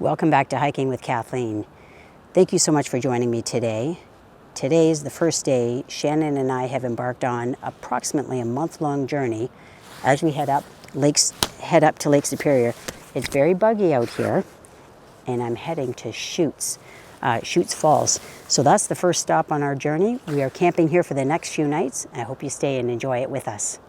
Welcome back to Hiking with Kathleen. Thank you so much for joining me today. Today is the first day Shannon and I have embarked on approximately a month-long journey as we head up to Lake Superior. It's very buggy out here, and I'm heading to Chutes Falls. So that's the first stop on our journey. We are camping here for the next few nights. I hope you stay and enjoy it with us.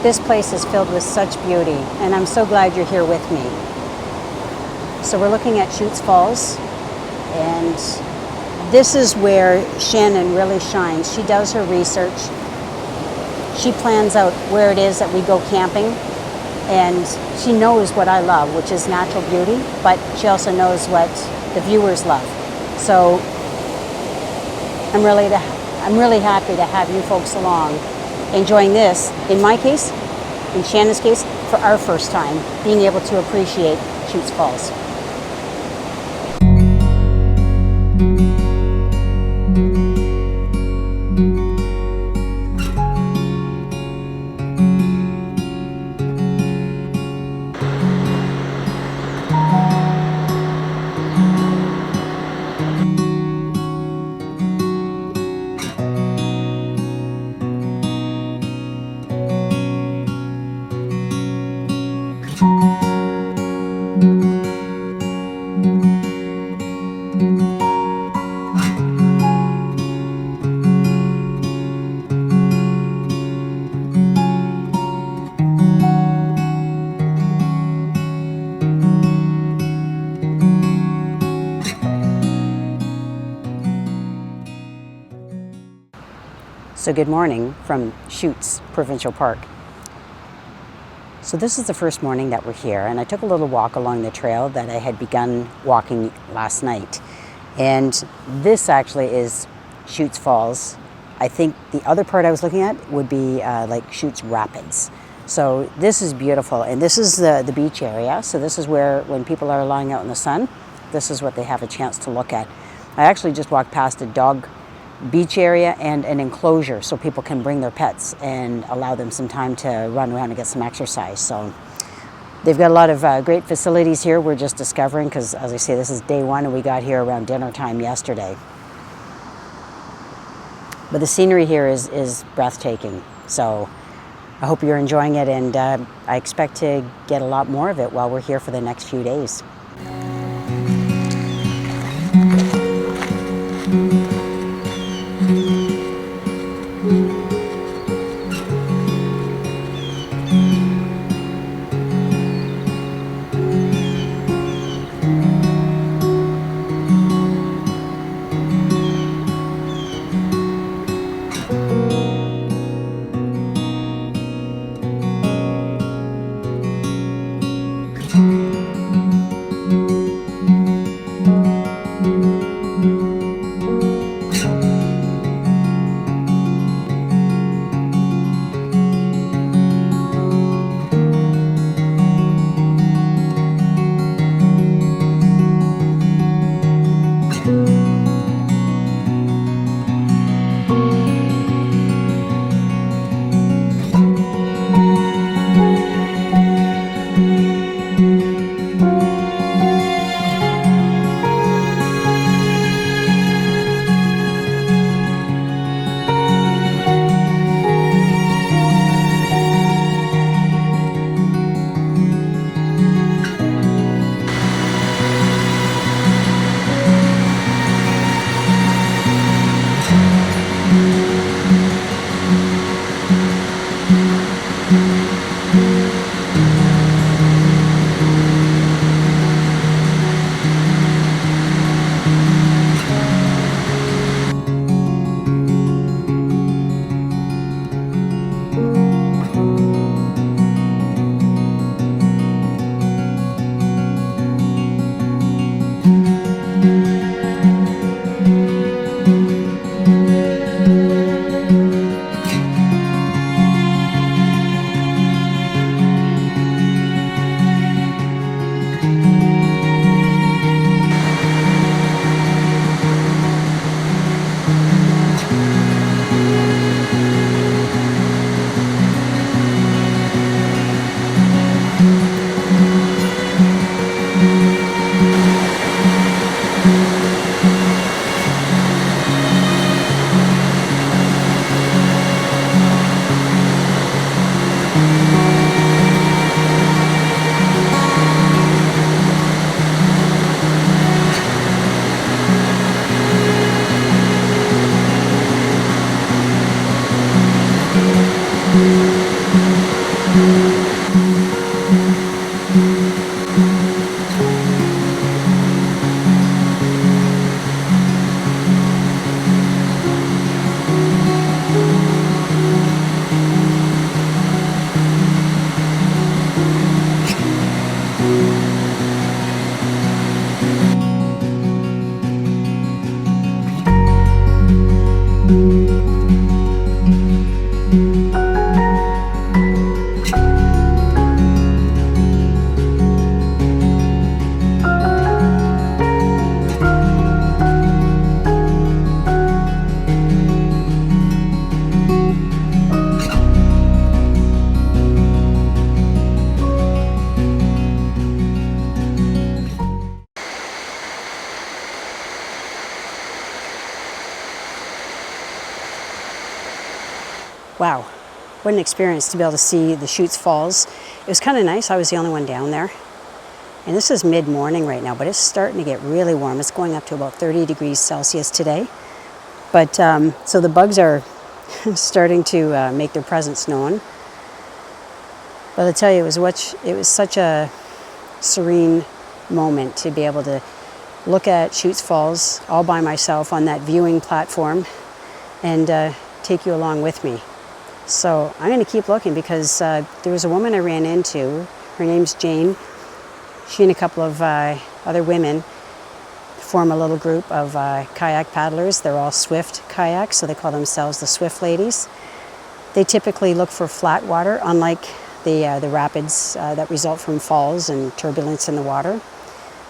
This place is filled with such beauty, and I'm so glad you're here with me. So we're looking at Chutes Falls, and this is where Shannon really shines. She does her research. She plans out where it is that we go camping, and she knows what I love, which is natural beauty, but she also knows what the viewers love. So I'm really happy to have you folks along, enjoying this, in my case, in Shannon's case, for our first time, being able to appreciate Chutes Falls. So good morning from Chutes Provincial Park. So this is the first morning that we're here, and I took a little walk along the trail that I had begun walking last night. And this actually is Chutes Falls. I think the other part I was looking at would be like Chutes Rapids. So this is beautiful, and this is the beach area. So this is where, when people are lying out in the sun, this is what they have a chance to look at. I actually just walked past a dog beach area and an enclosure so people can bring their pets and allow them some time to run around and get some exercise. So they've got a lot of great facilities here. We're just discovering, because as I say, this is day one and we got here around dinner time yesterday. But the scenery here is breathtaking. So I hope you're enjoying it, and I expect to get a lot more of it while we're here for the next few days. Wow, what an experience to be able to see the Chutes Falls. It was kind of nice. I was the only one down there. And this is mid-morning right now, but it's starting to get really warm. It's going up to about 30 degrees Celsius today. But so the bugs are starting to make their presence known. But I'll tell you, it was such a serene moment to be able to look at Chutes Falls all by myself on that viewing platform and take you along with me. So I'm going to keep looking because there was a woman I ran into. Her name's Jane. She and a couple of other women form a little group of kayak paddlers. They're all Swift kayaks, so they call themselves the Swift Ladies. They typically look for flat water, unlike the rapids that result from falls and turbulence in the water.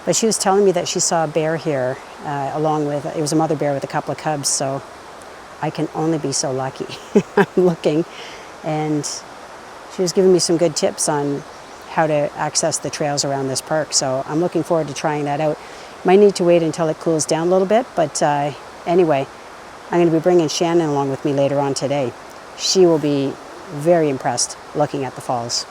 But she was telling me that she saw a bear here, along with, it was a mother bear with a couple of cubs, so I can only be so lucky. I'm looking, and she was giving me some good tips on how to access the trails around this park, so I'm looking forward to trying that out. Might need to wait until it cools down a little bit, but anyway, I'm going to be bringing Shannon along with me later on today. She will be very impressed looking at the falls.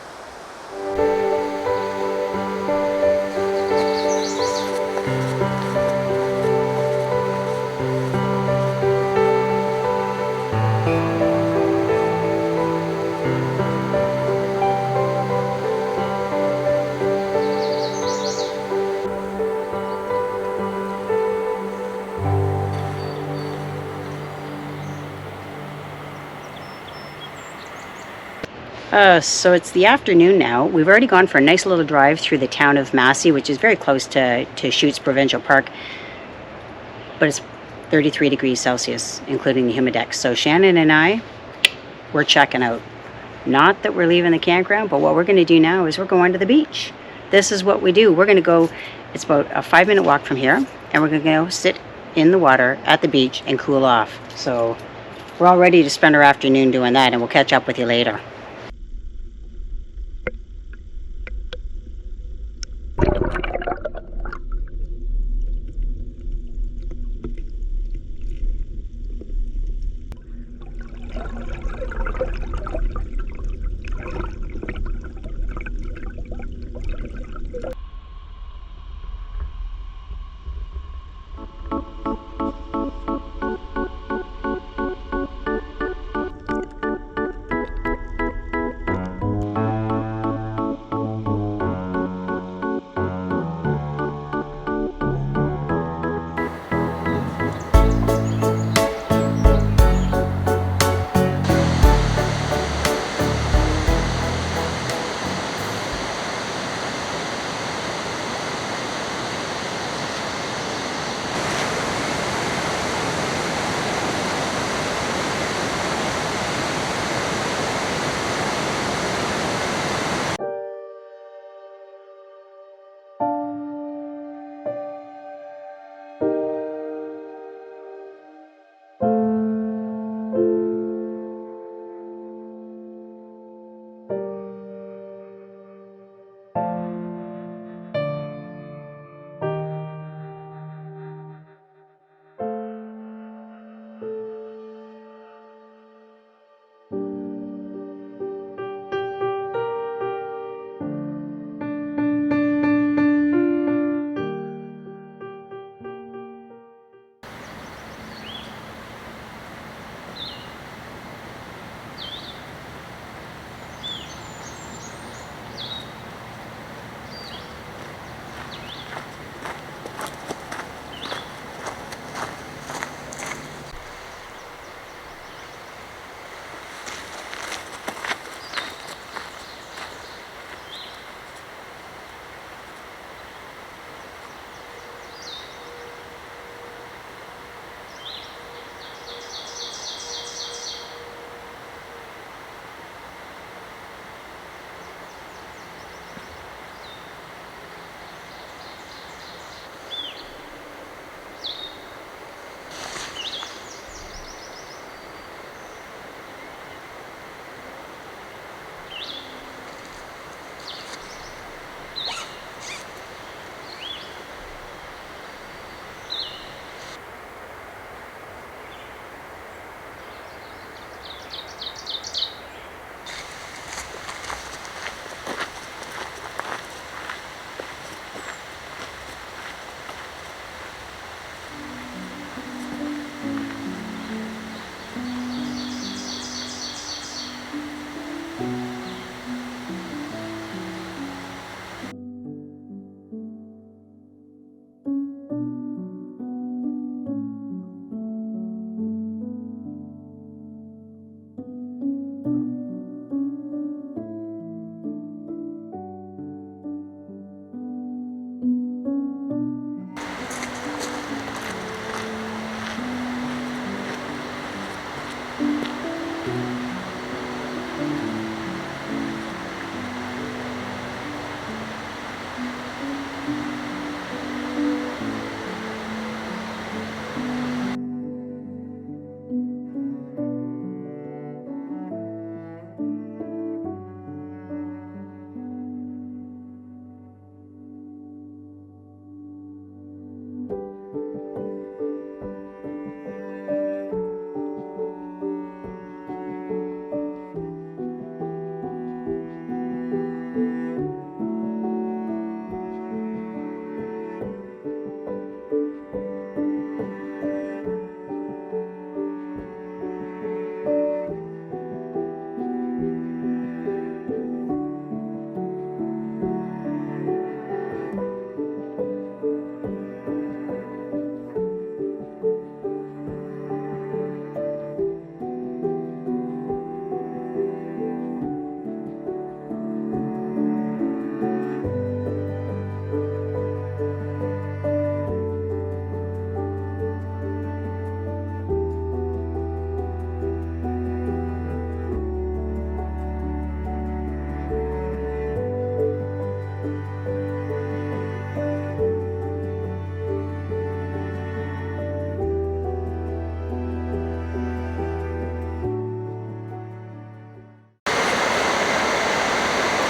So it's the afternoon now. We've already gone for a nice little drive through the town of Massey, which is very close to Chutes Provincial Park. But it's 33 degrees Celsius, including the humidex. So Shannon and I, we're checking out. Not that we're leaving the campground, but what we're going to do now is we're going to the beach. This is what we do. We're going to go, it's about a 5-minute walk from here, and we're going to go sit in the water at the beach and cool off. So we're all ready to spend our afternoon doing that, and we'll catch up with you later.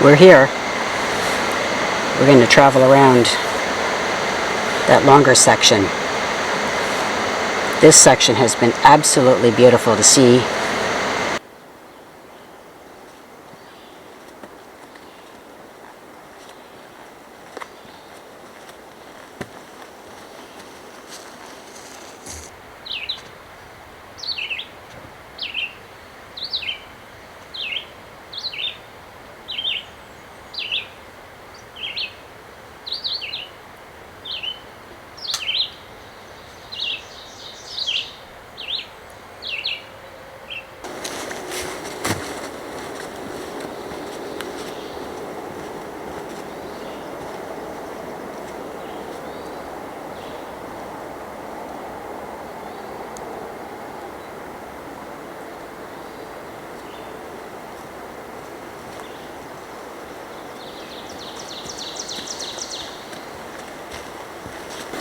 we're here. We're going to travel around that longer section. This section has been absolutely beautiful to see.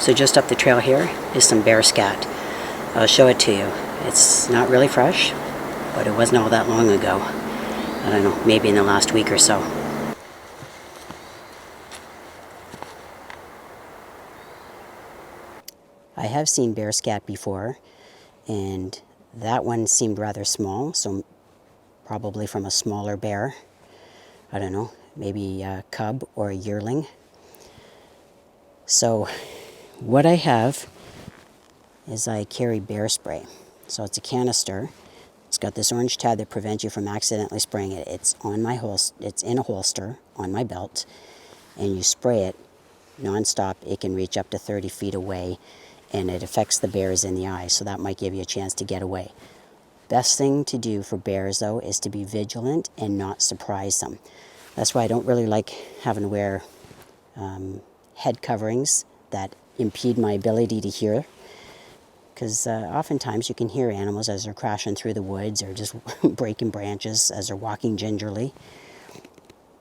So just up the trail here is some bear scat. I'll show it to you. It's not really fresh, but it wasn't all that long ago. I don't know, maybe in the last week or so. I have seen bear scat before, and that one seemed rather small, so probably from a smaller bear. I don't know, maybe a cub or a yearling. So what I have is I carry bear spray. So it's a canister. It's got this orange tab that prevents you from accidentally spraying it. It's on my it's in a holster on my belt, and you spray it non-stop. It can reach up to 30 feet away, and it affects the bears in the eye, so that might give you a chance to get away. Best thing to do for bears, though, is to be vigilant and not surprise them. That's why I don't really like having to wear head coverings that impede my ability to hear, because oftentimes you can hear animals as they're crashing through the woods or just breaking branches as they're walking gingerly.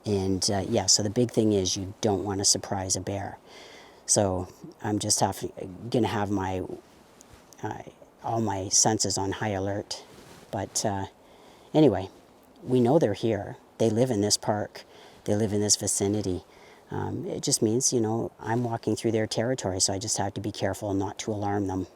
And yeah, so the big thing is you don't want to surprise a bear. So I'm just going to have my all my senses on high alert. But anyway, we know they're here. They live in this park. They live in this vicinity. It just means, you know, I'm walking through their territory, so I just have to be careful not to alarm them.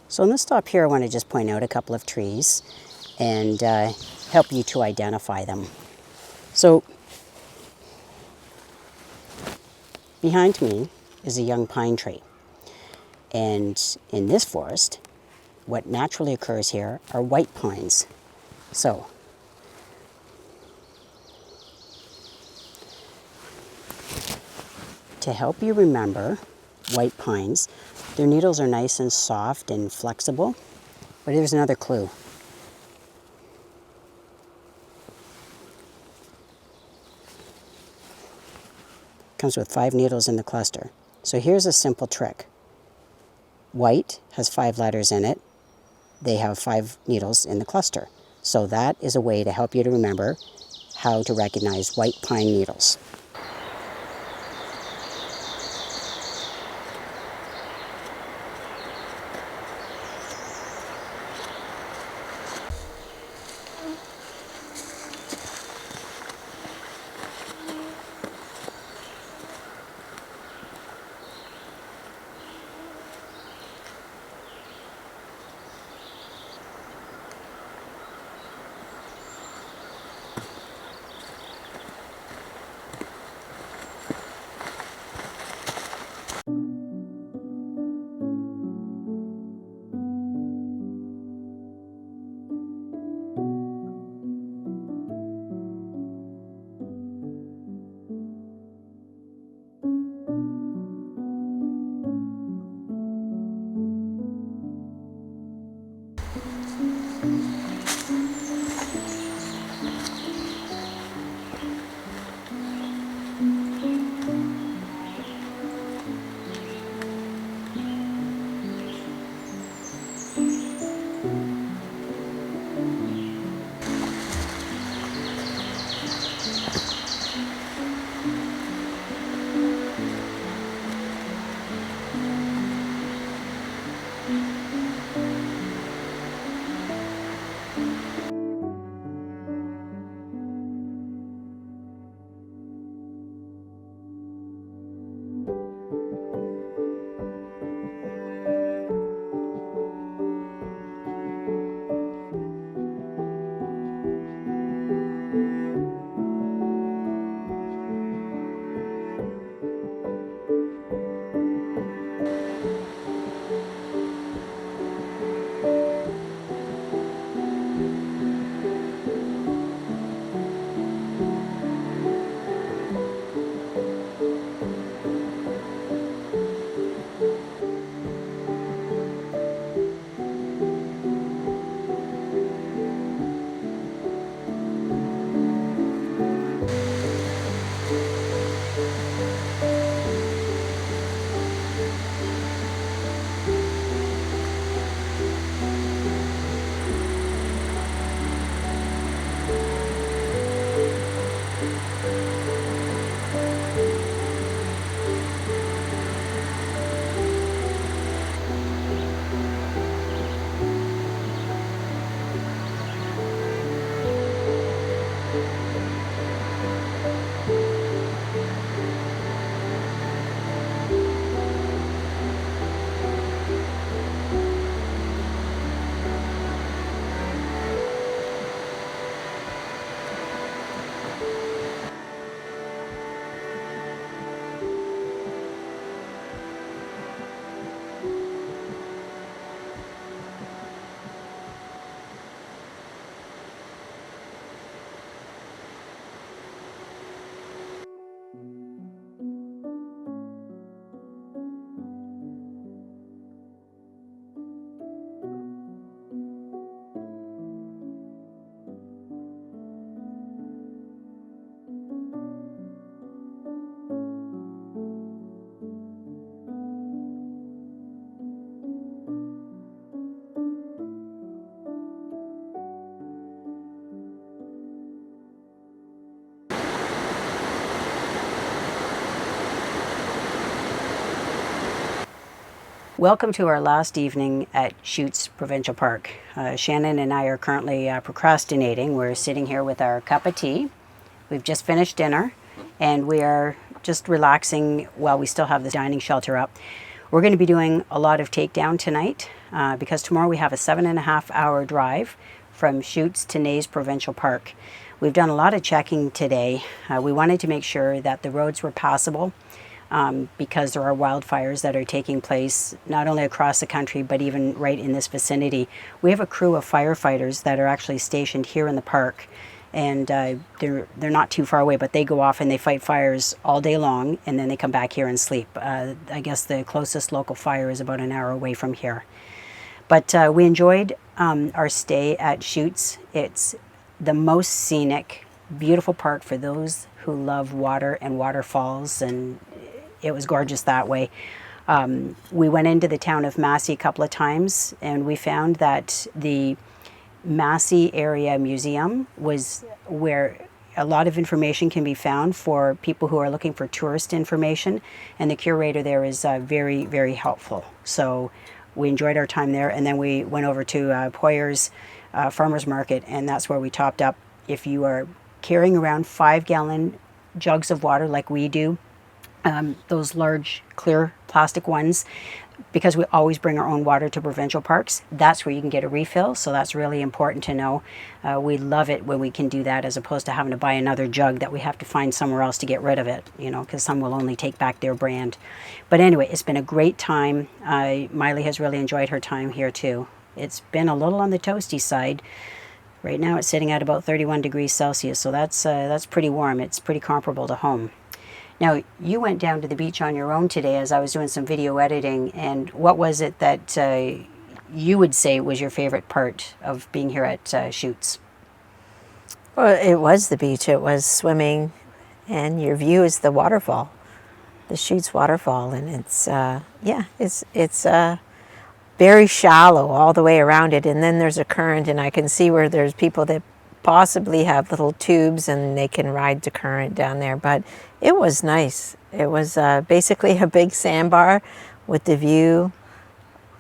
So in this stop here, I want to just point out a couple of trees and help you to identify them. So behind me is a young pine tree. And in this forest, what naturally occurs here are white pines. So to help you remember white pines, their needles are nice and soft and flexible. But here's another clue. Comes with 5 needles in the cluster. So here's a simple trick. White has 5 letters in it. They have 5 needles in the cluster. So that is a way to help you to remember how to recognize white pine needles. Welcome to our last evening at Chutes Provincial Park. Shannon and I are currently procrastinating. We're sitting here with our cup of tea. We've just finished dinner and we are just relaxing while we still have the dining shelter up. We're going to be doing a lot of takedown tonight because tomorrow we have a 7.5-hour drive from Chutes to Neys Provincial Park. We've done a lot of checking today. We wanted to make sure that the roads were passable. Because there are wildfires that are taking place not only across the country but even right in this vicinity. We have a crew of firefighters that are actually stationed here in the park, and they're not too far away, but they go off and they fight fires all day long and then they come back here and sleep. I guess the closest local fire is about an hour away from here. But we enjoyed our stay at Chutes. It's the most scenic, beautiful park for those who love water and waterfalls, and it was gorgeous that way. We went into the town of Massey a couple of times and we found that the Massey Area Museum was where a lot of information can be found for people who are looking for tourist information, and the curator there is very, very helpful. So we enjoyed our time there, and then we went over to Poyer's Farmers Market, and that's where we topped up. If you are carrying around 5-gallon jugs of water like we do, those large clear plastic ones, because we always bring our own water to provincial parks, that's where you can get a refill. So that's really important to know. We love it when we can do that, as opposed to having to buy another jug that we have to find somewhere else to get rid of it, you know, because some will only take back their brand. But anyway, it's been a great time. Miley has really enjoyed her time here too. It's been a little on the toasty side. Right now it's sitting at about 31 degrees Celsius, so that's pretty warm. It's pretty comparable to home. Now, you went down to the beach on your own today as I was doing some video editing, and what was it that you would say was your favorite part of being here at Chutes? Well, it was the beach. It was swimming, and your view is the waterfall, the Chutes waterfall, and it's very shallow all the way around it, and then there's a current, and I can see where there's people that possibly have little tubes and they can ride the current down there. But it was nice. It was basically a big sandbar with the view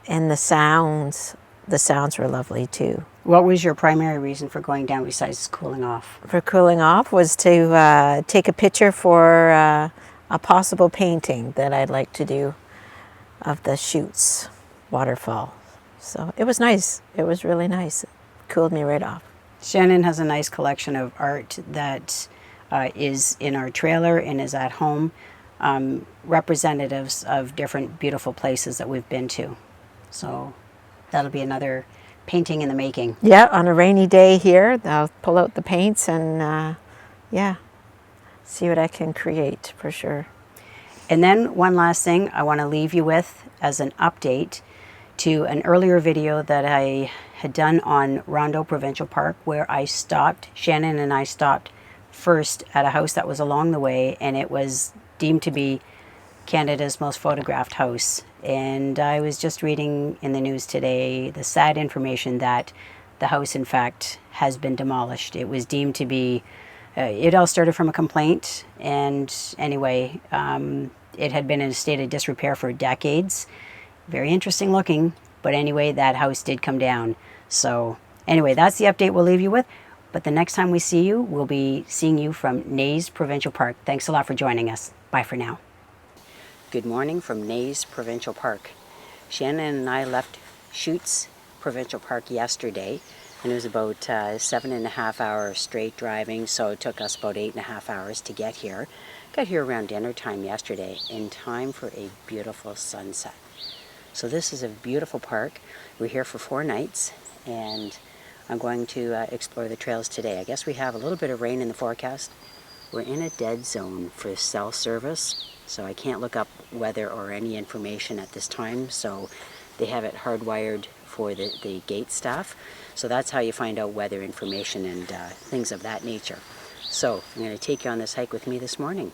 and the sounds. The sounds were lovely too. What was your primary reason for going down besides cooling off? For cooling off was to take a picture for a possible painting that I'd like to do of the Chutes waterfall. So it was nice. It was really nice. It cooled me right off. Shannon has a nice collection of art that is in our trailer and is at home, representatives of different beautiful places that we've been to. So that'll be another painting in the making. Yeah, on a rainy day here, I'll pull out the paints and see what I can create for sure. And then one last thing I want to leave you with as an update to an earlier video that I had done on Rondo Provincial Park, where Shannon and I stopped first at a house that was along the way, and it was deemed to be Canada's most photographed house. And I was just reading in the news today the sad information that the house in fact has been demolished. It was deemed to be, it all started from a complaint, and anyway, it had been in a state of disrepair for decades. Very interesting looking, but anyway, that house did come down. So anyway, that's the update we'll leave you with. But the next time we see you, we'll be seeing you from Neys Provincial Park. Thanks a lot for joining us. Bye for now. Good morning from Neys Provincial Park. Shannon and I left Chutes Provincial Park yesterday, and it was about 7.5 hours straight driving, so it took us about 8.5 hours to get here. Got here around dinner time yesterday, in time for a beautiful sunset. So this is a beautiful park. We're here for 4 nights, and I'm going to explore the trails today. I guess we have a little bit of rain in the forecast. We're in a dead zone for cell service, so I can't look up weather or any information at this time, so they have it hardwired for the gate staff. So that's how you find out weather information and things of that nature. So I'm going to take you on this hike with me this morning.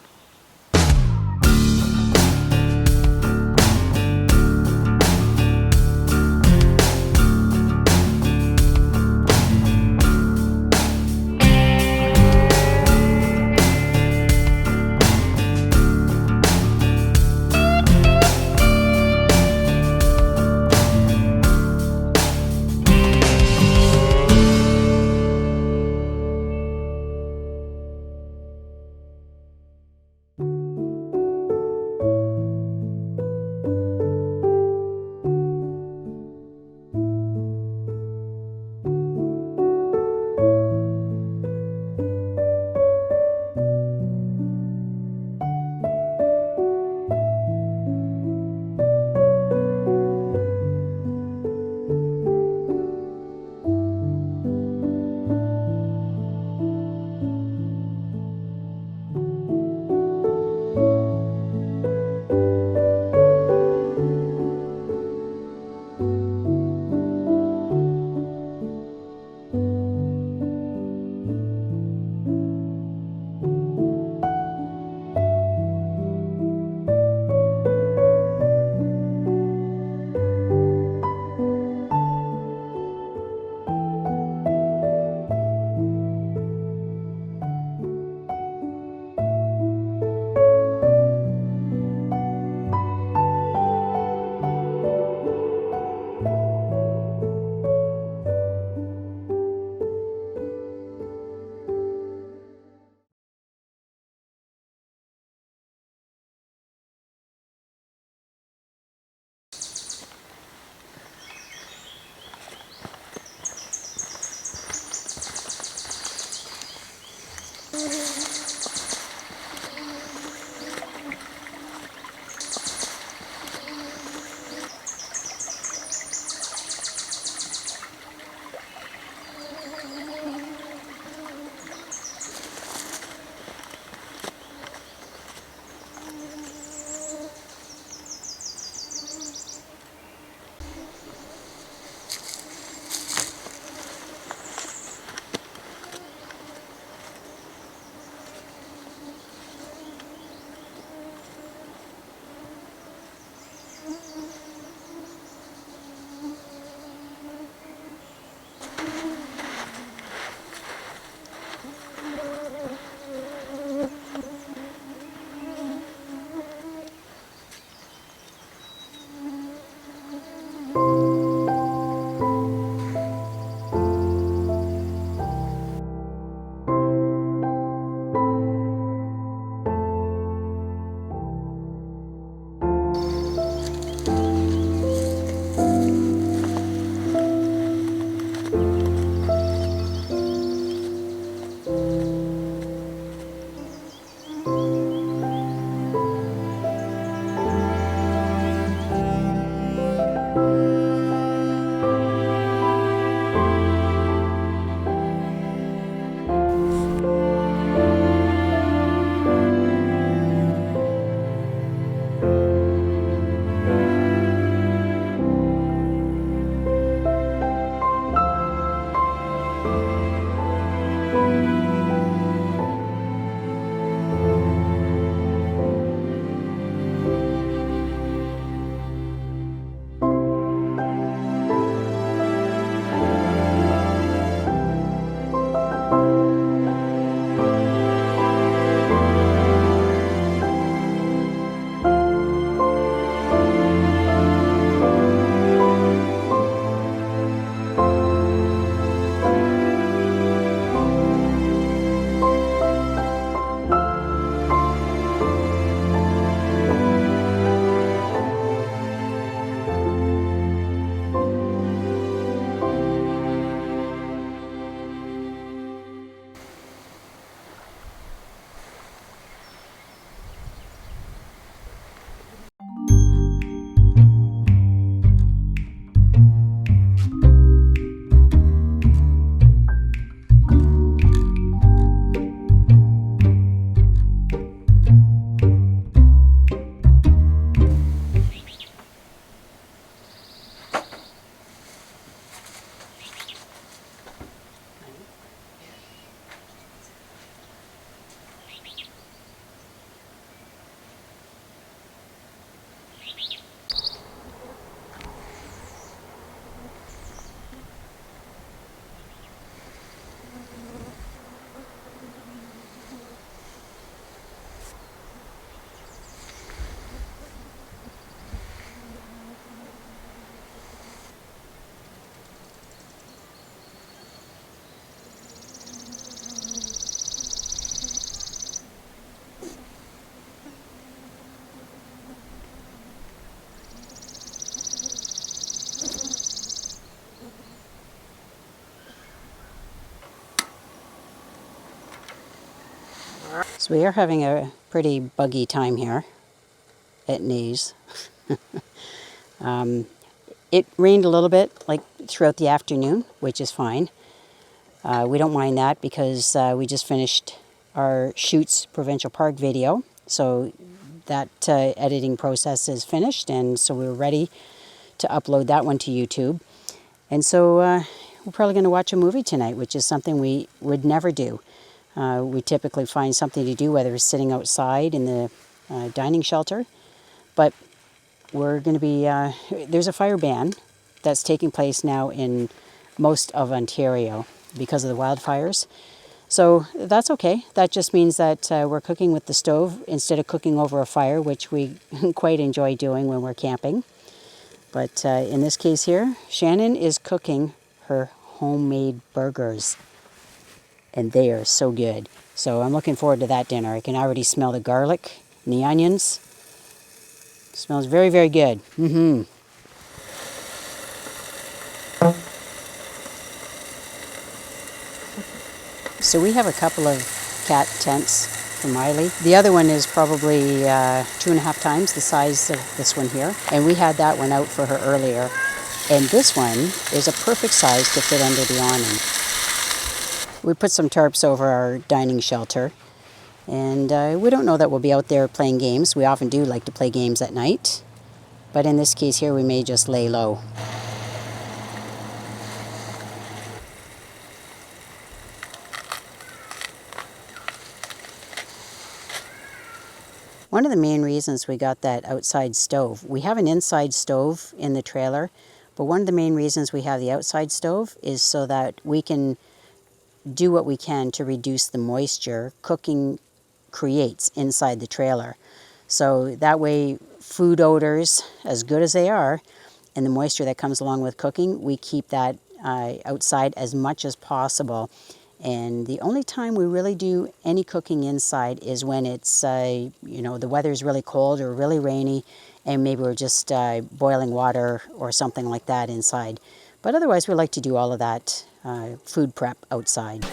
So we are having a pretty buggy time here at Neys. It rained a little bit like throughout the afternoon, which is fine. We don't mind that because we just finished our Chutes Provincial Park video. So that editing process is finished, and so we're ready to upload that one to YouTube. And so we're probably going to watch a movie tonight, which is something we would never do. We typically find something to do, whether it's sitting outside in the dining shelter. But we're going to be, there's a fire ban that's taking place now in most of Ontario because of the wildfires. So that's okay. That just means that we're cooking with the stove instead of cooking over a fire, which we quite enjoy doing when we're camping. But in this case here, Shannon is cooking her homemade burgers. And they are so good. So I'm looking forward to that dinner. I can already smell the garlic and the onions. It smells very, very good. So we have a couple of cat tents for Miley. The other one is probably 2.5 times the size of this one here. And we had that one out for her earlier. And this one is a perfect size to fit under the awning. We put some tarps over our dining shelter, and we don't know that we'll be out there playing games. We often do like to play games at night, but in this case here we may just lay low. One of the main reasons we got that outside stove, we have an inside stove in the trailer, but one of the main reasons we have the outside stove is so that we can do what we can to reduce the moisture cooking creates inside the trailer. So that way food odors, as good as they are, and the moisture that comes along with cooking, we keep that outside as much as possible. And the only time we really do any cooking inside is when it's, you know, the weather's really cold or really rainy, and maybe we're just boiling water or something like that inside. But otherwise we like to do all of that food prep outside.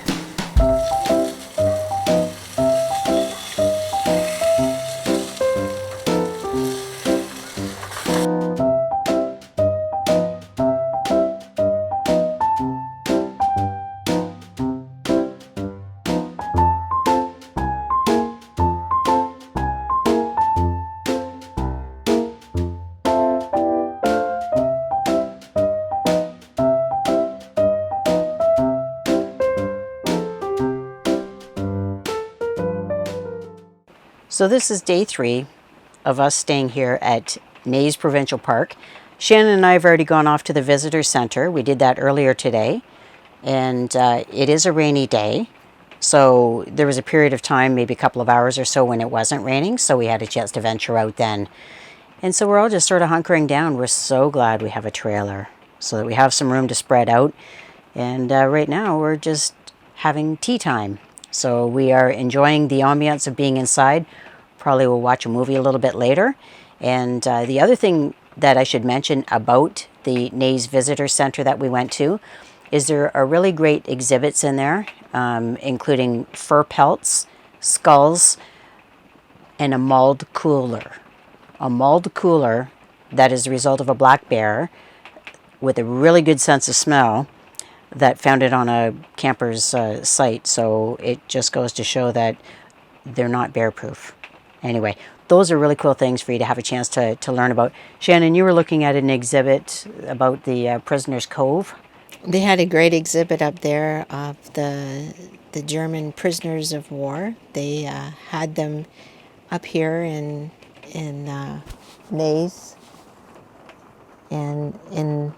So this is day 3 of us staying here at Neys Provincial Park. Shannon and I have already gone off to the visitor center. We did that earlier today, and it is a rainy day. So there was a period of time, maybe a couple of hours or so, when it wasn't raining, so we had a chance to venture out then. And so we're all just sort of hunkering down. We're so glad we have a trailer so that we have some room to spread out. And right now we're just having tea time. So we are enjoying the ambiance of being inside. Probably will watch a movie a little bit later. And the other thing that I should mention about the Neys Visitor Center that we went to is there are really great exhibits in there, including fur pelts, skulls, and a mulled cooler. A mulled cooler that is the result of a black bear with a really good sense of smell that found it on a camper's site. So it just goes to show that they're not bear proof. Anyway, those are really cool things for you to have a chance to learn about. Shannon, you were looking at an exhibit about the Prisoner's Cove. They had a great exhibit up there of the German prisoners of war. They had them up here in Neys and in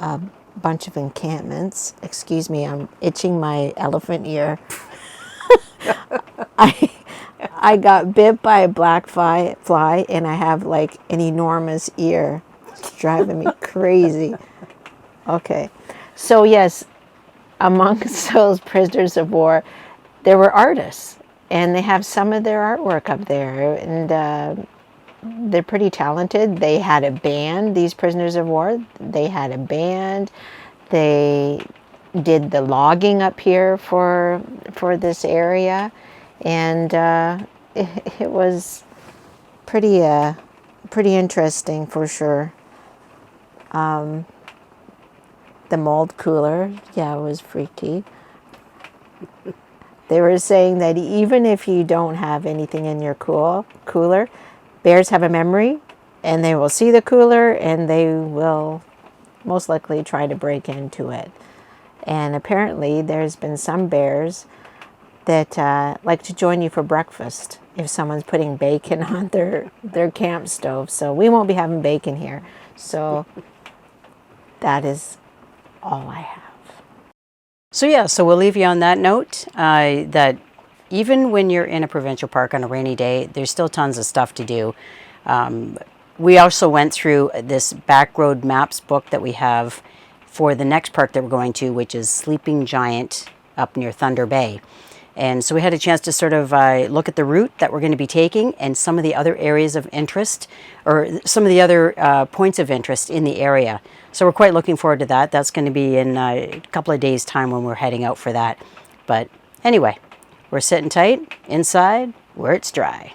a bunch of encampments. Excuse me, I'm itching my elephant ear. I got bit by a black fly and I have like an enormous ear. It's driving me crazy. Okay. So yes, amongst those prisoners of war, there were artists, and they have some of their artwork up there, and they're pretty talented. They had a band, these prisoners of war. They had a band. They did the logging up here for this area, and it was pretty interesting for sure. The mold cooler, yeah, it was freaky. They were saying that even if you don't have anything in your cooler, bears have a memory, and they will see the cooler, and they will most likely try to break into it. And apparently there's been some bears that like to join you for breakfast if someone's putting bacon on their camp stove. So we won't be having bacon here. So that is all I have. So yeah, so we'll leave you on that note, that even when you're in a provincial park on a rainy day, there's still tons of stuff to do. We also went through this back road maps book that we have for the next park that we're going to, which is Sleeping Giant up near Thunder Bay. And so we had a chance to sort of look at the route that we're going to be taking and some of the other areas of interest, or some of the other points of interest in the area. So we're quite looking forward to that. That's going to be in a couple of days' time when we're heading out for that. But anyway, we're sitting tight inside where it's dry.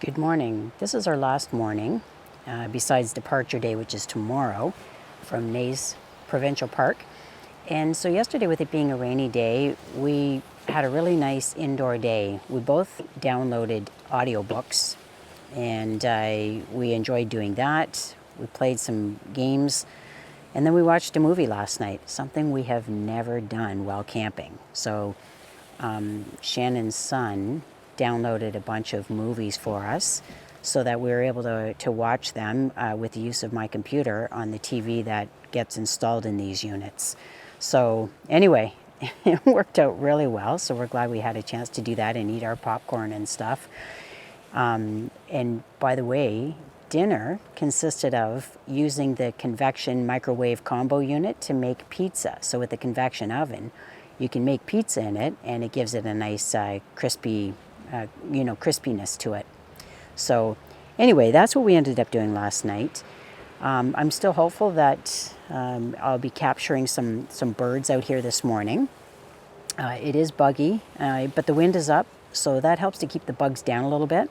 Good morning. This is our last morning, besides departure day, which is tomorrow, from Neys Provincial Park. And so yesterday, with it being a rainy day, we had a really nice indoor day. We both downloaded audiobooks, and we enjoyed doing that. We played some games, and then we watched a movie last night, something we have never done while camping. So Shannon's son downloaded a bunch of movies for us. so that we were able to watch them with the use of my computer on the TV that gets installed in these units. So anyway, it worked out really well, so we're glad we had a chance to do that and eat our popcorn and stuff. And by the way, dinner consisted of using the convection microwave combo unit to make pizza. So with the convection oven, you can make pizza in it, and it gives it a nice crispy, crispiness to it. So anyway, that's what we ended up doing last night. I'm still hopeful that I'll be capturing some birds out here this morning. It is buggy, but the wind is up, so that helps to keep the bugs down a little bit.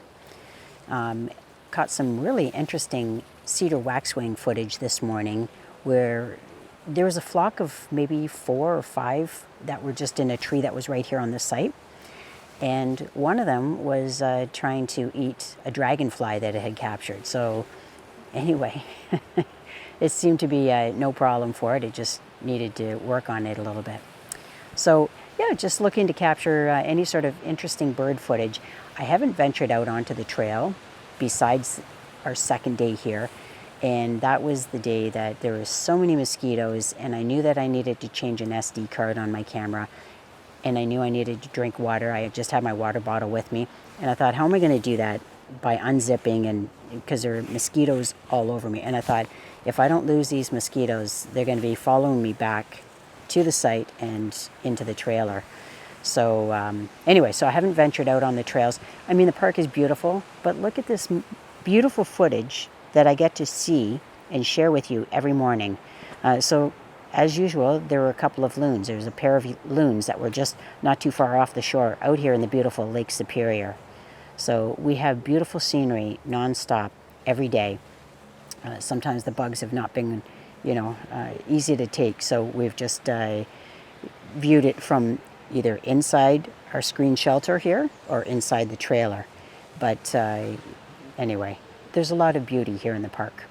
Caught some really interesting cedar waxwing footage this morning where there was a flock of maybe 4 or 5 that were just in a tree that was right here on the site. And one of them was trying to eat a dragonfly that it had captured. So anyway, it seemed to be no problem for it. It just needed to work on it a little bit. So yeah, just looking to capture any sort of interesting bird footage. I haven't ventured out onto the trail besides our second day here, and that was the day that there were so many mosquitoes, and I knew that I needed to change an SD card on my camera, and I knew I needed to drink water. I just had my water bottle with me, and I thought, how am I going to do that? By unzipping, and because there are mosquitoes all over me. And I thought, if I don't lose these mosquitoes, they're going to be following me back to the site and into the trailer. So anyway, so I haven't ventured out on the trails. I mean, the park is beautiful, but look at this beautiful footage that I get to see and share with you every morning. So as usual, there were a couple of loons. There's a pair of loons that were just not too far off the shore out here in the beautiful Lake Superior. So we have beautiful scenery nonstop every day. Sometimes the bugs have not been, easy to take. So we've just viewed it from either inside our screen shelter here or inside the trailer. But anyway, there's a lot of beauty here in the park.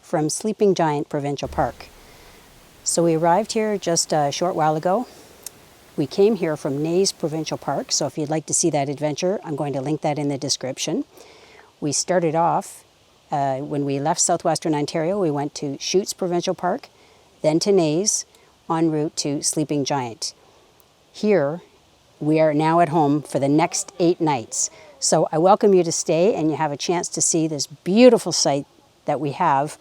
From Sleeping Giant Provincial Park. So we arrived here just a short while ago. We came here from Neys Provincial Park, so if you'd like to see that adventure, I'm going to link that in the description. We started off, when we left Southwestern Ontario, we went to Chutes Provincial Park, then to Neys, en route to Sleeping Giant. Here, we are now at home for the next 8 nights. So I welcome you to stay and you have a chance to see this beautiful site that we have,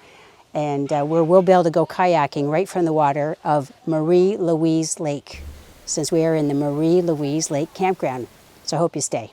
and where we'll be able to go kayaking right from the water of Marie Louise Lake, since we are in the Marie Louise Lake campground. So I hope you stay.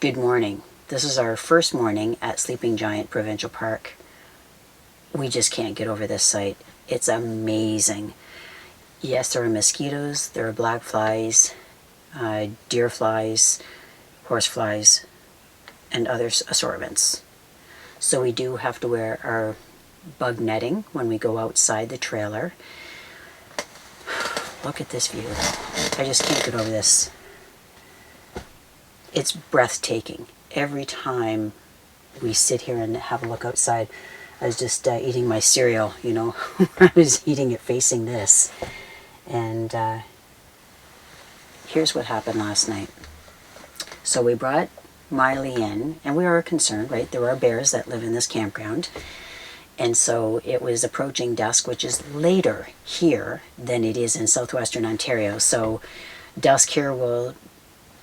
Good morning. This is our first morning at Sleeping Giant Provincial Park. We just can't get over this site. It's amazing. Yes, there are mosquitoes, there are black flies, deer flies, horse flies, and other assortments. So we do have to wear our bug netting when we go outside the trailer. Look at this view. I just can't get over this. It's breathtaking. Every time we sit here and have a look outside, I was just eating my cereal, you know. I was eating it facing this. And here's what happened last night. So we brought Miley in, and we are concerned, right? There are bears that live in this campground. And so it was approaching dusk, which is later here than it is in Southwestern Ontario. So dusk here will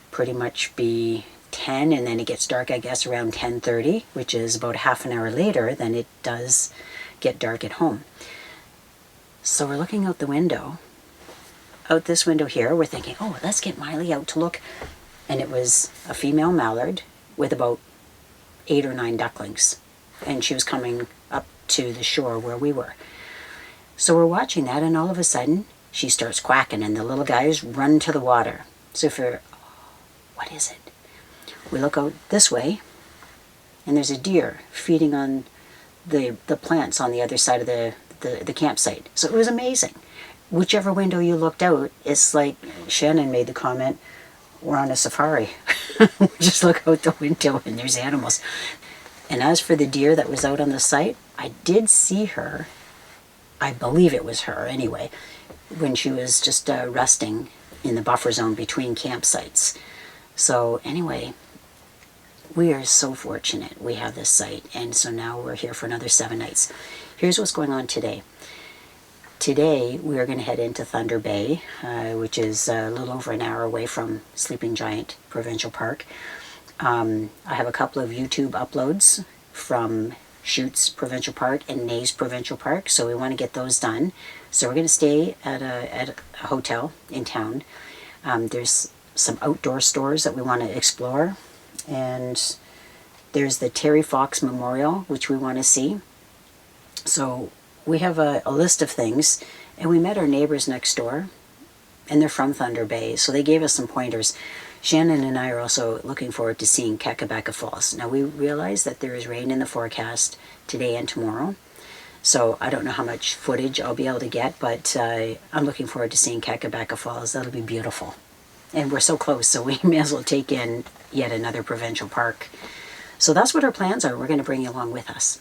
pretty much be 10, and then it gets dark, I guess, around 10:30, which is about half an hour later than it does get dark at home. So we're looking out the window, out this window here. We're thinking, oh, let's get Miley out to look. And it was a female mallard with about 8 or 9 ducklings. and she was coming up to the shore where we were. So we're watching that, and all of a sudden she starts quacking, and the little guys run to the water. So what is it? We look out this way, and there's a deer feeding on the plants on the other side of the campsite. So it was amazing. Whichever window you looked out, it's like Shannon made the comment, we're on a safari. Just look out the window and there's animals. And as for the deer that was out on the site, I did see her, I believe it was her anyway, when she was just resting in the buffer zone between campsites. So anyway, we are so fortunate we have this site, and so now we're here for another 7 nights. Here's what's going on today. Today we are going to head into Thunder Bay, which is a little over an hour away from Sleeping Giant Provincial Park. I have a couple of YouTube uploads from Chutes Provincial Park and Neys Provincial Park, so we want to get those done. So we're going to stay at a hotel in town. There's some outdoor stores that we want to explore, and there's the Terry Fox Memorial, which we want to see. So we have a list of things, and we met our neighbors next door, and they're from Thunder Bay, so they gave us some pointers. Shannon and I are also looking forward to seeing Kakabeka Falls. Now we realize that there is rain in the forecast today and tomorrow, so I don't know how much footage I'll be able to get, but I'm looking forward to seeing Kakabeka Falls. That'll be beautiful. And we're so close, so we may as well take in yet another provincial park. So that's what our plans are. We're going to bring you along with us.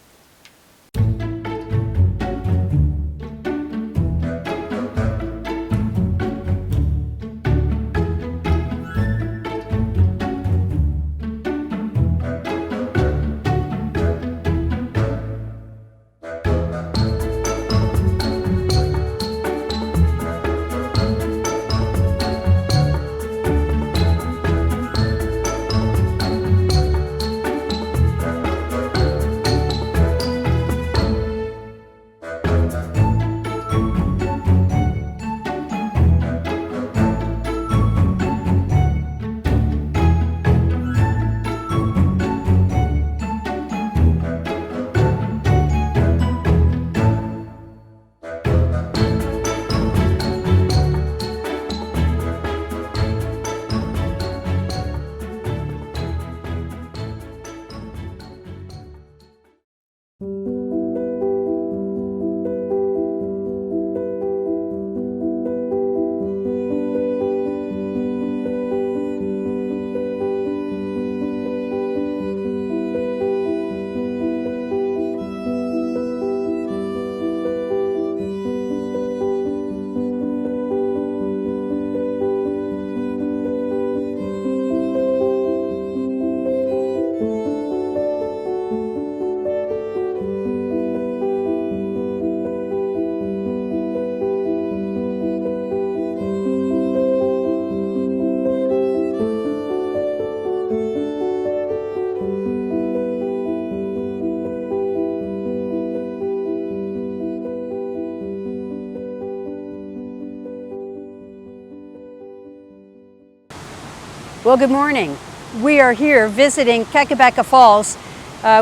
Well, good morning. We are here visiting Kakabeka Falls,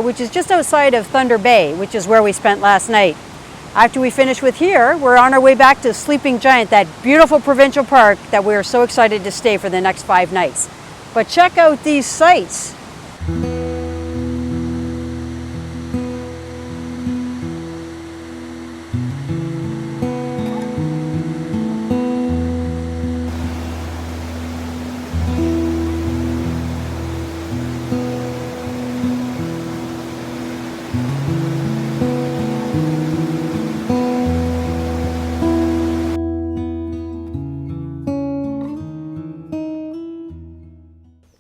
which is just outside of Thunder Bay, which is where we spent last night. After we finish with here, we're on our way back to Sleeping Giant, that beautiful provincial park that we are so excited to stay for the next 5 nights. But check out these sights.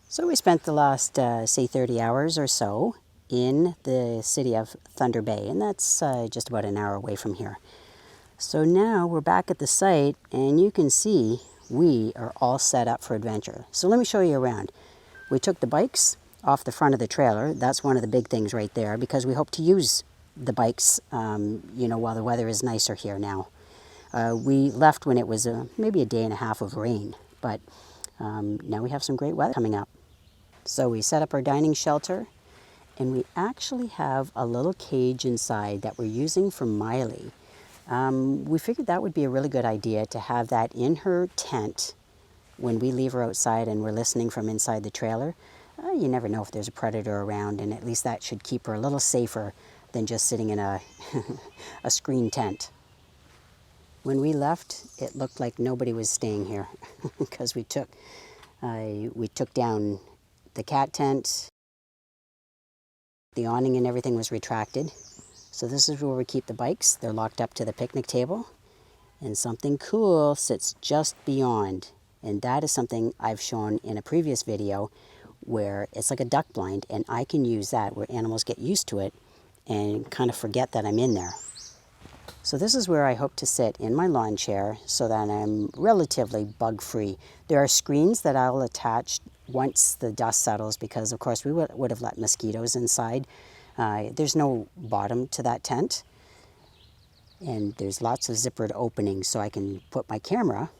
So we spent the last, say, 30 hours or so in the city of Thunder Bay, and that's just about an hour away from here. So now we're back at the site, and you can see we are all set up for adventure. So let me show you around. We took the bikes off the front of the trailer. That's one of the big things right there, because we hope to use the bikes, you know, while the weather is nicer here now. We left when it was maybe a day and a half of rain, but now we have some great weather coming up. So we set up our dining shelter, And we actually have a little cage inside that we're using for Miley. We figured that would be a really good idea to have that in her tent when we leave her outside and we're listening from inside the trailer. You never know if there's a predator around, and at least that should keep her a little safer than just sitting in a, a screen tent. When we left, it looked like nobody was staying here because we took down the cat tent. The awning and everything was retracted. So this is where we keep the bikes. They're locked up to the picnic table. And something cool sits just beyond. And that is something I've shown in a previous video where it's like a duck blind, and I can use that where animals get used to it and kind of forget that I'm in there. So this is where I hope to sit in my lawn chair so that I'm relatively bug-free. There are screens that I'll attach once the dust settles because, of course, we would have let mosquitoes inside. There's no bottom to that tent, and there's lots of zippered openings so I can put my camera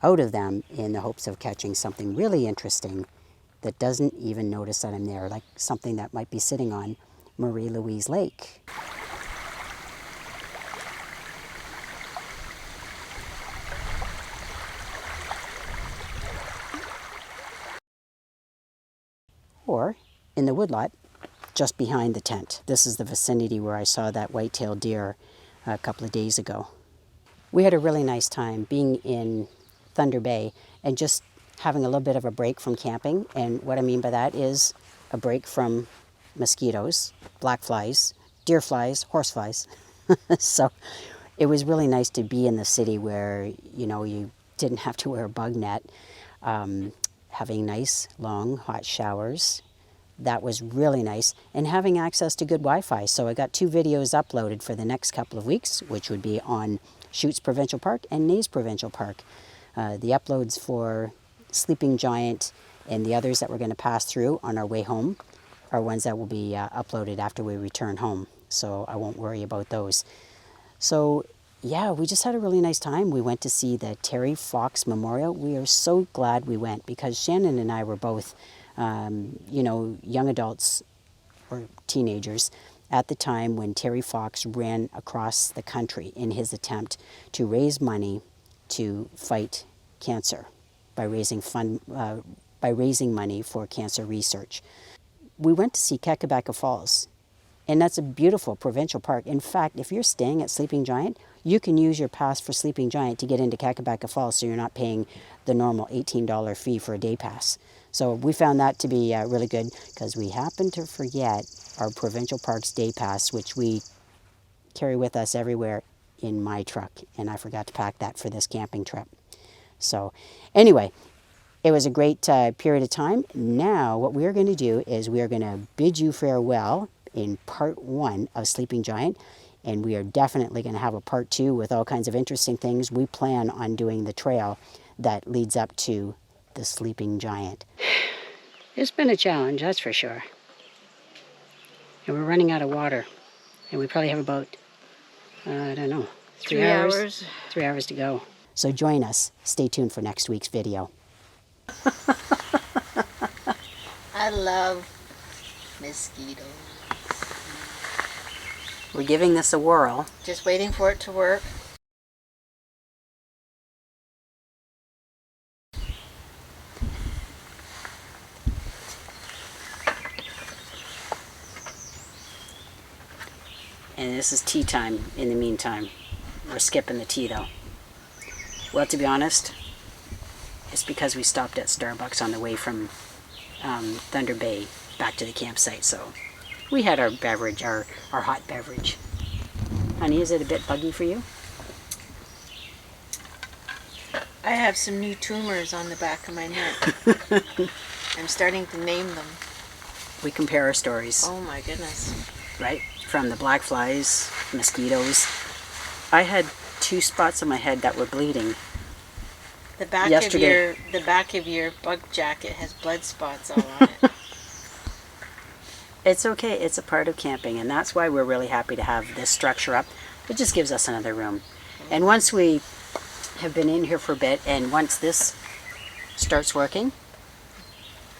out of them in the hopes of catching something really interesting that doesn't even notice that I'm there, like something that might be sitting on Marie Louise Lake. Or in the woodlot just behind the tent. This is the vicinity where I saw that white-tailed deer a couple of days ago. We had a really nice time being in Thunder Bay and just having a little bit of a break from camping. And what I mean by that is a break from mosquitoes, black flies, deer flies, horse flies. So it was really nice to be in the city where, you know, you didn't have to wear a bug net. Having nice, long, hot showers. That was really nice. And having access to good Wi-Fi. So I got 2 videos uploaded for the next couple of weeks, which would be on Chutes Provincial Park and Neys Provincial Park. The uploads for Sleeping Giant and the others that we're going to pass through on our way home are ones that will be uploaded after we return home. So I won't worry about those. So yeah, we just had a really nice time. We went to see the Terry Fox Memorial. We are so glad we went because Shannon and I were both, you know, young adults or teenagers at the time when Terry Fox ran across the country in his attempt to raise money to fight cancer by raising money for cancer research. We went to see Kakabeka Falls, and that's a beautiful provincial park. In fact, if you're staying at Sleeping Giant, you can use your pass for Sleeping Giant to get into Kakabeka Falls, so you're not paying the normal $18 fee for a day pass. So we found that to be really good because we happened to forget our Provincial Parks day pass, which we carry with us everywhere in my truck, and I forgot to pack that for this camping trip. So anyway, it was a great period of time. Now what we're going to do is we are going to bid you farewell in part 1 of Sleeping Giant, and we are definitely going to have a part 2 with all kinds of interesting things. We plan on doing the trail that leads up to the Sleeping Giant. It's been a challenge, that's for sure. And we're running out of water, and we probably have about, I don't know, 3 hours. 3 hours to go. So join us. Stay tuned for next week's video. I love mosquitoes. We're giving this a whirl. Just waiting for it to work. And this is tea time in the meantime. We're skipping the tea though. Well, to be honest, it's because we stopped at Starbucks on the way from Thunder Bay back to the campsite. So we had our beverage, our hot beverage. Honey, is it a bit buggy for you? I have some new tumors on the back of my neck. I'm starting to name them. We compare our stories. Oh my goodness. Right? From the black flies, mosquitoes. I had 2 spots on my head that were bleeding. The back of your bug jacket has blood spots all on it. It's okay. It's a part of camping, and that's why we're really happy to have this structure up. It just gives us another room. And once we have been in here for a bit, and once this starts working,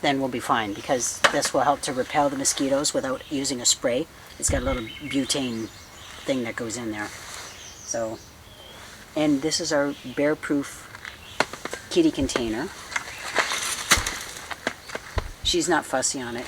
then we'll be fine, because this will help to repel the mosquitoes without using a spray. It's got a little butane thing that goes in there. So, and this is our bear-proof kitty container. She's not fussy on it.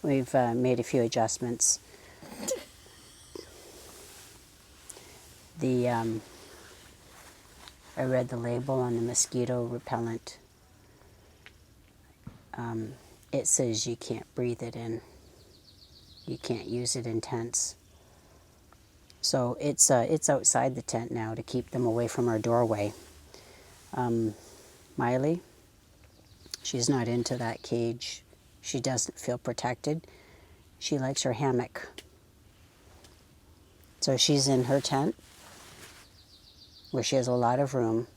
We've made a few adjustments. I read the label on the mosquito repellent. It says you can't breathe it in. You can't use it intense. So it's outside the tent now to keep them away from our doorway. Miley, she's not into that cage. She doesn't feel protected. She likes her hammock. So she's in her tent, where she has a lot of room.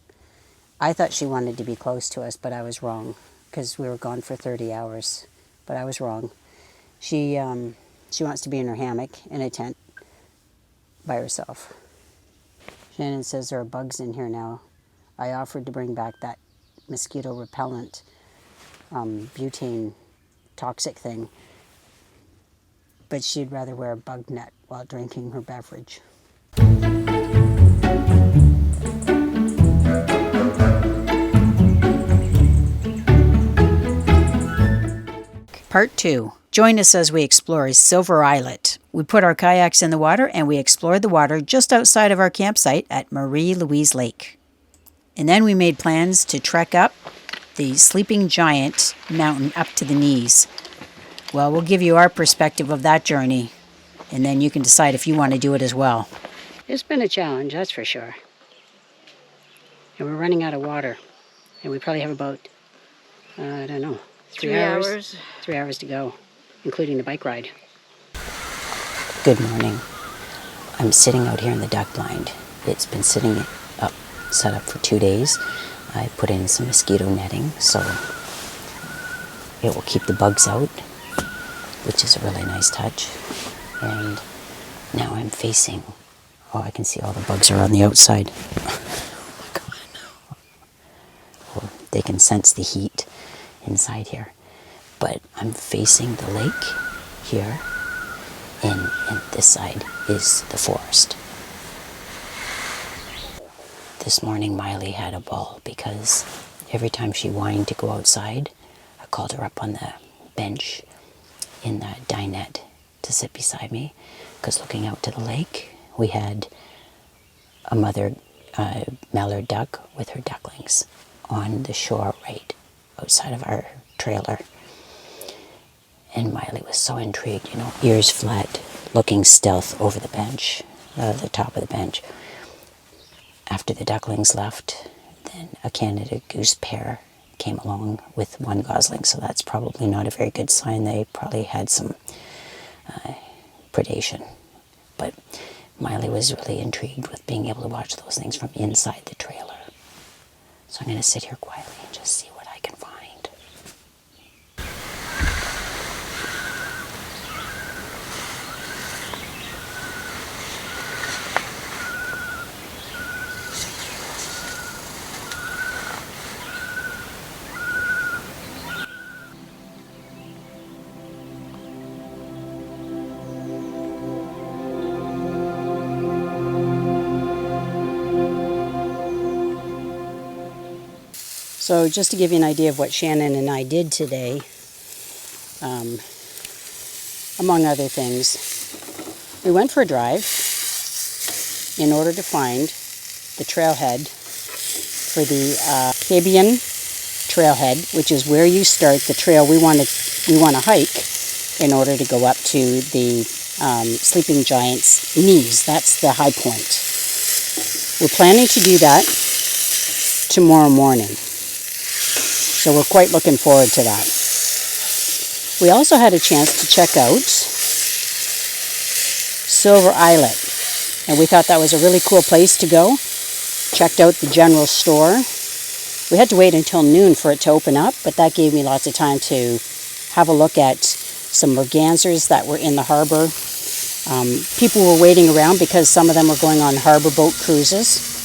I thought she wanted to be close to us, but I was wrong, because we were gone for 30 hours. But I was wrong. She wants to be in her hammock in a tent by herself. Shannon says there are bugs in here now. I offered to bring back that mosquito repellent, butane toxic thing, but she'd rather wear a bug net while drinking her beverage. Part 2. Join us as we explore Silver Islet. We put our kayaks in the water and we explored the water just outside of our campsite at Marie Louise Lake. And then we made plans to trek up the Sleeping Giant mountain up to the Neys. Well, we'll give you our perspective of that journey, and then you can decide if you want to do it as well. It's been a challenge, that's for sure. And we're running out of water. And we probably have about, I don't know, 3 hours. 3 hours to go, including the bike ride. Good morning. I'm sitting out here in the duck blind. It's been sitting up, set up for 2 days. I put in some mosquito netting, so it will keep the bugs out, which is a really nice touch. And now I'm facing, oh, I can see all the bugs are on the outside. Oh my God. Well, they can sense the heat inside here. But I'm facing the lake here, and this side is the forest. This morning Miley had a ball because every time she whined to go outside, I called her up on the bench in the dinette to sit beside me, because looking out to the lake, we had a mother mallard duck with her ducklings on the shore right outside of our trailer. And Miley was so intrigued, ears flat, looking stealth over the bench, the top of the bench. After the ducklings left, then a Canada goose pair came along with one gosling, so that's probably not a very good sign. They probably had some predation. But Miley was really intrigued with being able to watch those things from inside the trailer. So I'm going to sit here quietly and just see what I can find. So just to give you an idea of what Shannon and I did today, among other things, we went for a drive in order to find the trailhead for the Kabian trailhead, which is where you start the trail we want to hike in order to go up to the Sleeping Giant's Neys. That's the high point. We're planning to do that tomorrow morning. So we're quite looking forward to that. We also had a chance to check out Silver Islet, and we thought that was a really cool place to go. Checked out the general store, We had to wait until noon for it to open up, but that gave me lots of time to have a look at some mergansers that were in the harbor. People were waiting around because some of them were going on harbor boat cruises.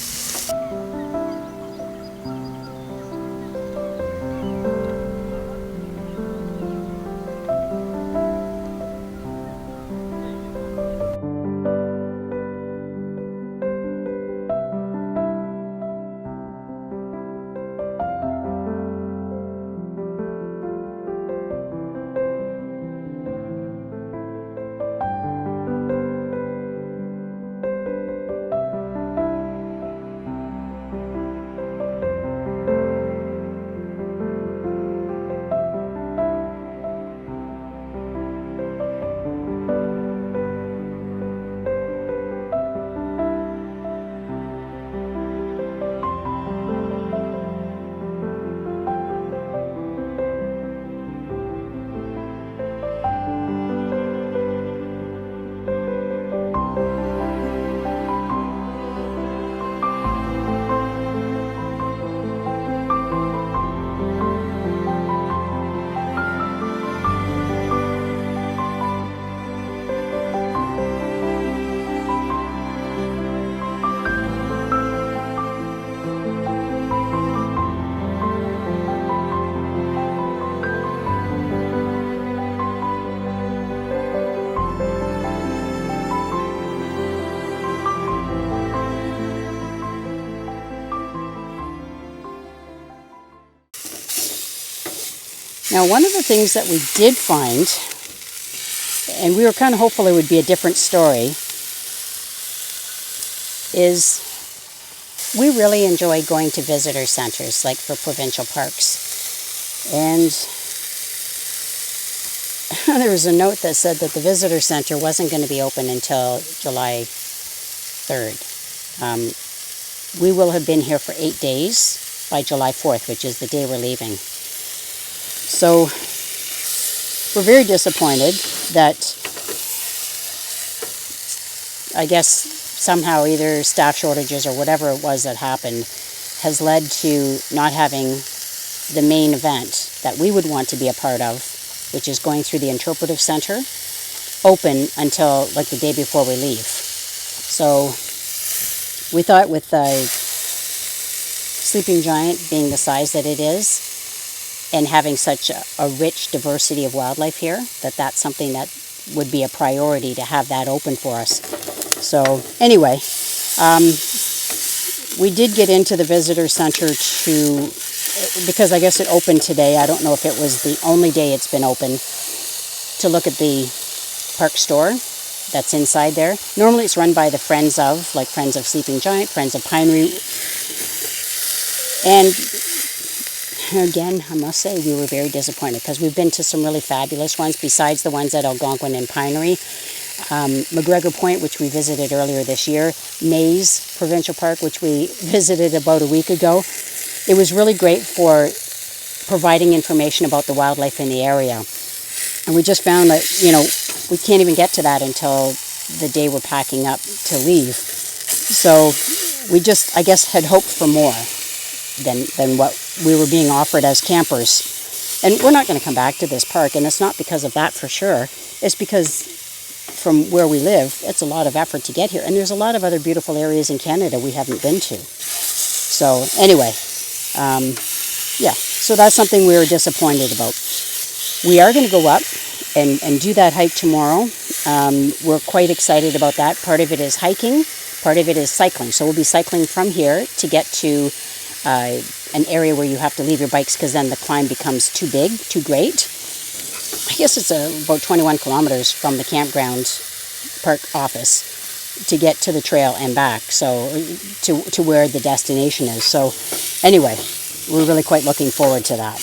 Now, one of the things that we did find, and we were kind of hopeful it would be a different story, is we really enjoy going to visitor centers, like for provincial parks. And there was a note that said that the visitor center wasn't going to be open until July 3rd. We will have been here for 8 days by July 4th, which is the day we're leaving. So we're very disappointed that, I guess, somehow either staff shortages or whatever it was that happened has led to not having the main event that we would want to be a part of, which is going through the interpretive center, open until like the day before we leave. So we thought with Sleeping Giant being the size that it is, and having such a rich diversity of wildlife here, that's something that would be a priority to have that open for us. So anyway, we did get into the visitor center because I guess it opened today. I don't know if it was the only day it's been open, to look at the park store that's inside there. Normally it's run by the Friends of Sleeping Giant, Friends of Pinery. And again, I must say we were very disappointed because we've been to some really fabulous ones besides the ones at Algonquin and Pinery. McGregor Point, which we visited earlier this year, Neys Provincial Park, which we visited about a week ago. It was really great for providing information about the wildlife in the area. And we just found that, we can't even get to that until the day we're packing up to leave. So we just, I guess, had hoped for more than what we were being offered as campers. And we're not going to come back to this park, and it's not because of that for sure. It's because from where we live, it's a lot of effort to get here. And there's a lot of other beautiful areas in Canada we haven't been to. So anyway, so that's something we were disappointed about. We are going to go up and do that hike tomorrow. We're quite excited about that. Part of it is hiking, part of it is cycling. So we'll be cycling from here to get to an area where you have to leave your bikes because then the climb becomes too big, too great. I guess it's about 21 kilometers from the campground park office to get to the trail and back, so to where the destination is. So anyway, we're really quite looking forward to that.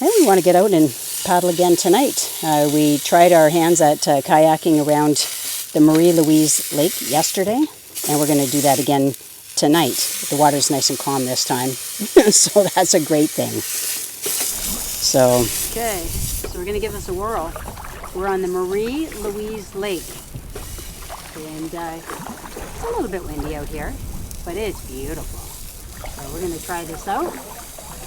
And we want to get out and paddle again tonight. We tried our hands at kayaking around the Marie Louise Lake yesterday, and we're going to do that again tonight. The water's nice and calm this time, so that's a great thing. So okay, so we're going to give this a whirl. We're on the Marie Louise Lake, and it's a little bit windy out here, but it's beautiful. So we're going to try this out,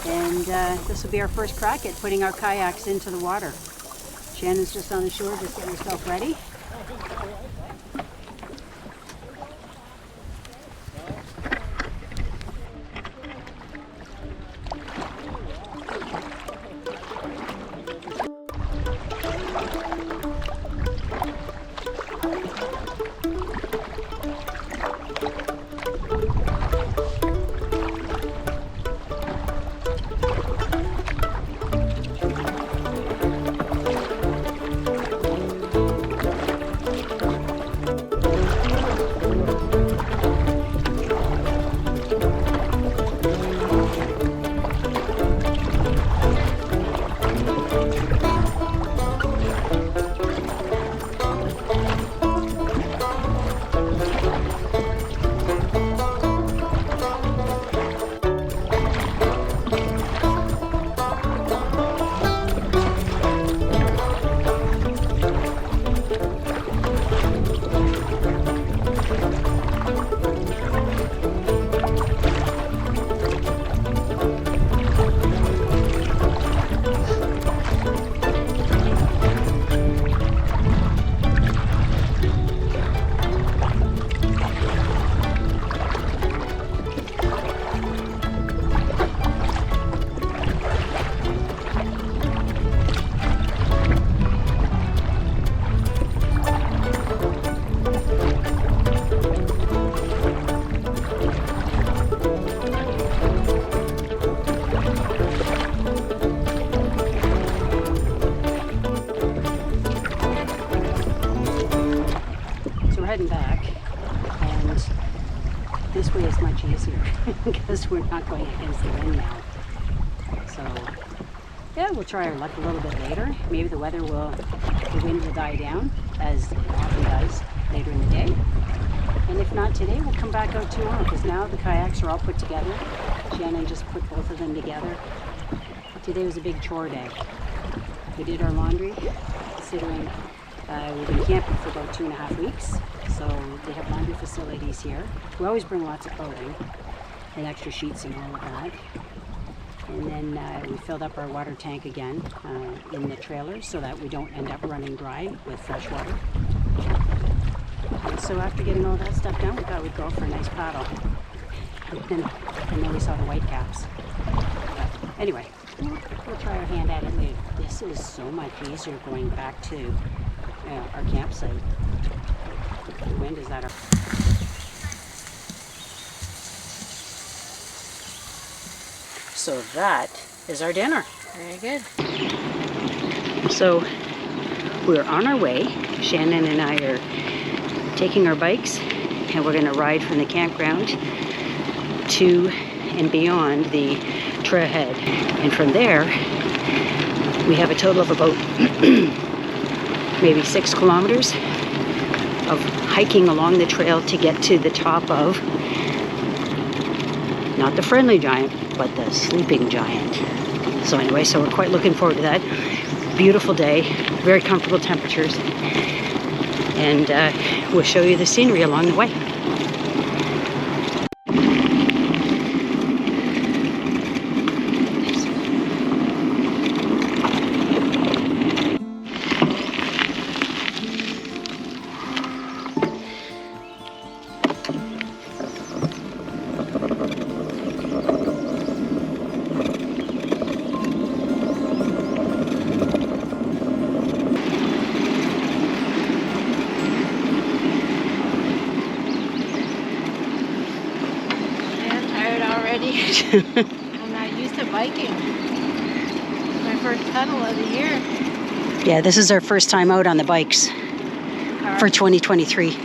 and this will be our first crack at putting our kayaks into the water. Shannon's just on the shore, just getting herself ready. Heading back, and this way is much easier because we're not going against the wind now. So yeah, we'll try our luck a little bit later. Maybe the wind will die down, as it often does later in the day. And if not today, we'll come back out tomorrow, because now the kayaks are all put together. Shannon just put both of them together. Today was a big chore day. We did our laundry, considering we've been camping for about 2.5 weeks, so they have laundry facilities here. We always bring lots of clothing and extra sheets and all of that. And then we filled up our water tank again in the trailer so that we don't end up running dry with fresh water. And so after getting all that stuff done, we thought we'd go for a nice paddle. And then we saw the whitecaps. Anyway, we'll try our hand at it later. This is so much easier going back to our campsite. The wind is at our... So that is our dinner. Very good. So we're on our way. Shannon and I are taking our bikes, and we're going to ride from the campground to and beyond the trailhead. And from there, we have a total of about maybe 6 kilometers of hiking along the trail to get to the top of, not the friendly giant, but the sleeping giant. So anyway, so we're quite looking forward to that. Beautiful day, very comfortable temperatures, and we'll show you the scenery along the way. I'm not used to biking. It's my first pedal of the year. Yeah, this is our first time out on the bikes for 2023.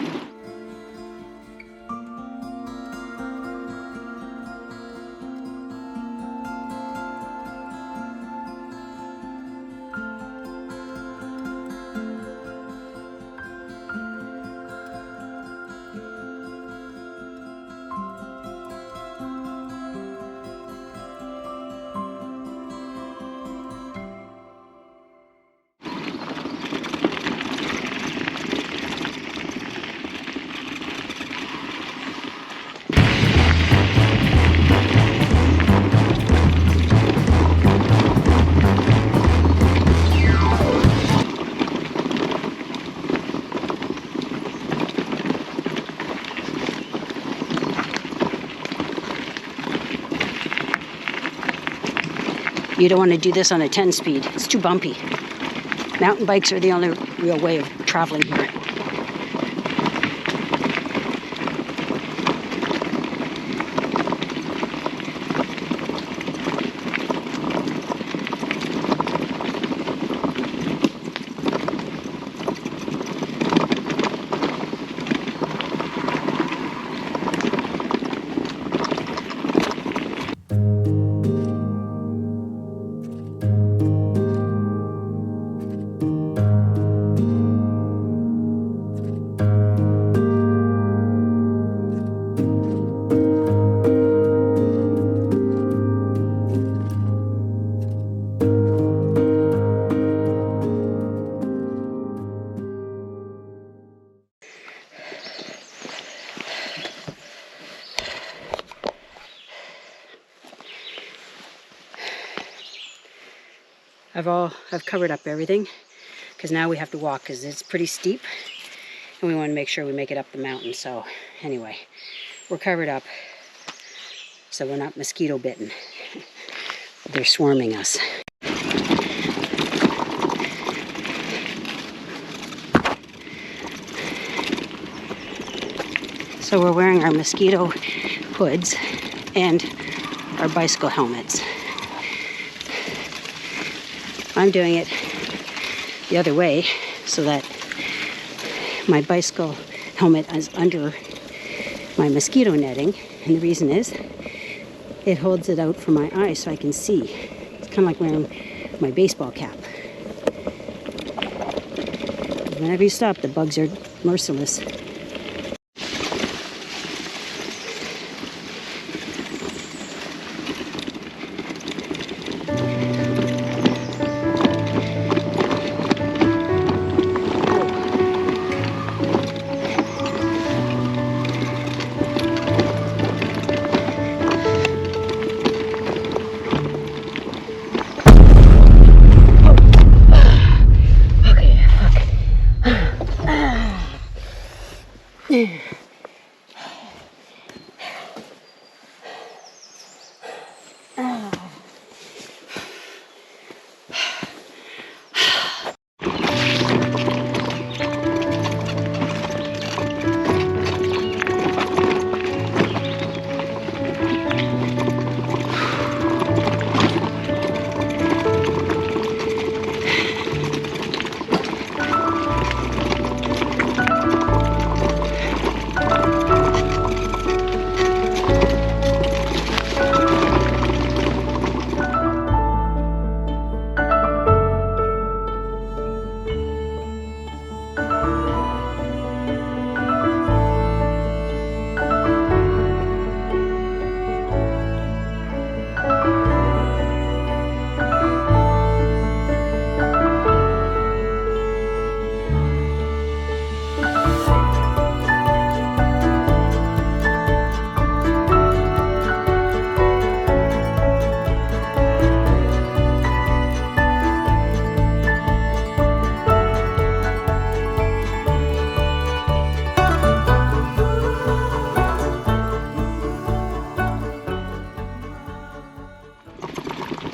You don't want to do this on a 10-speed. It's too bumpy. Mountain bikes are the only real way of traveling here. I've covered up everything because now we have to walk because it's pretty steep and we want to make sure we make it up the mountain. So anyway, we're covered up so we're not mosquito bitten. They're swarming us. So we're wearing our mosquito hoods and our bicycle helmets. I'm doing it the other way so that my bicycle helmet is under my mosquito netting, and the reason is it holds it out for my eyes so I can see. It's kind of like wearing my baseball cap. Whenever you stop, the bugs are merciless.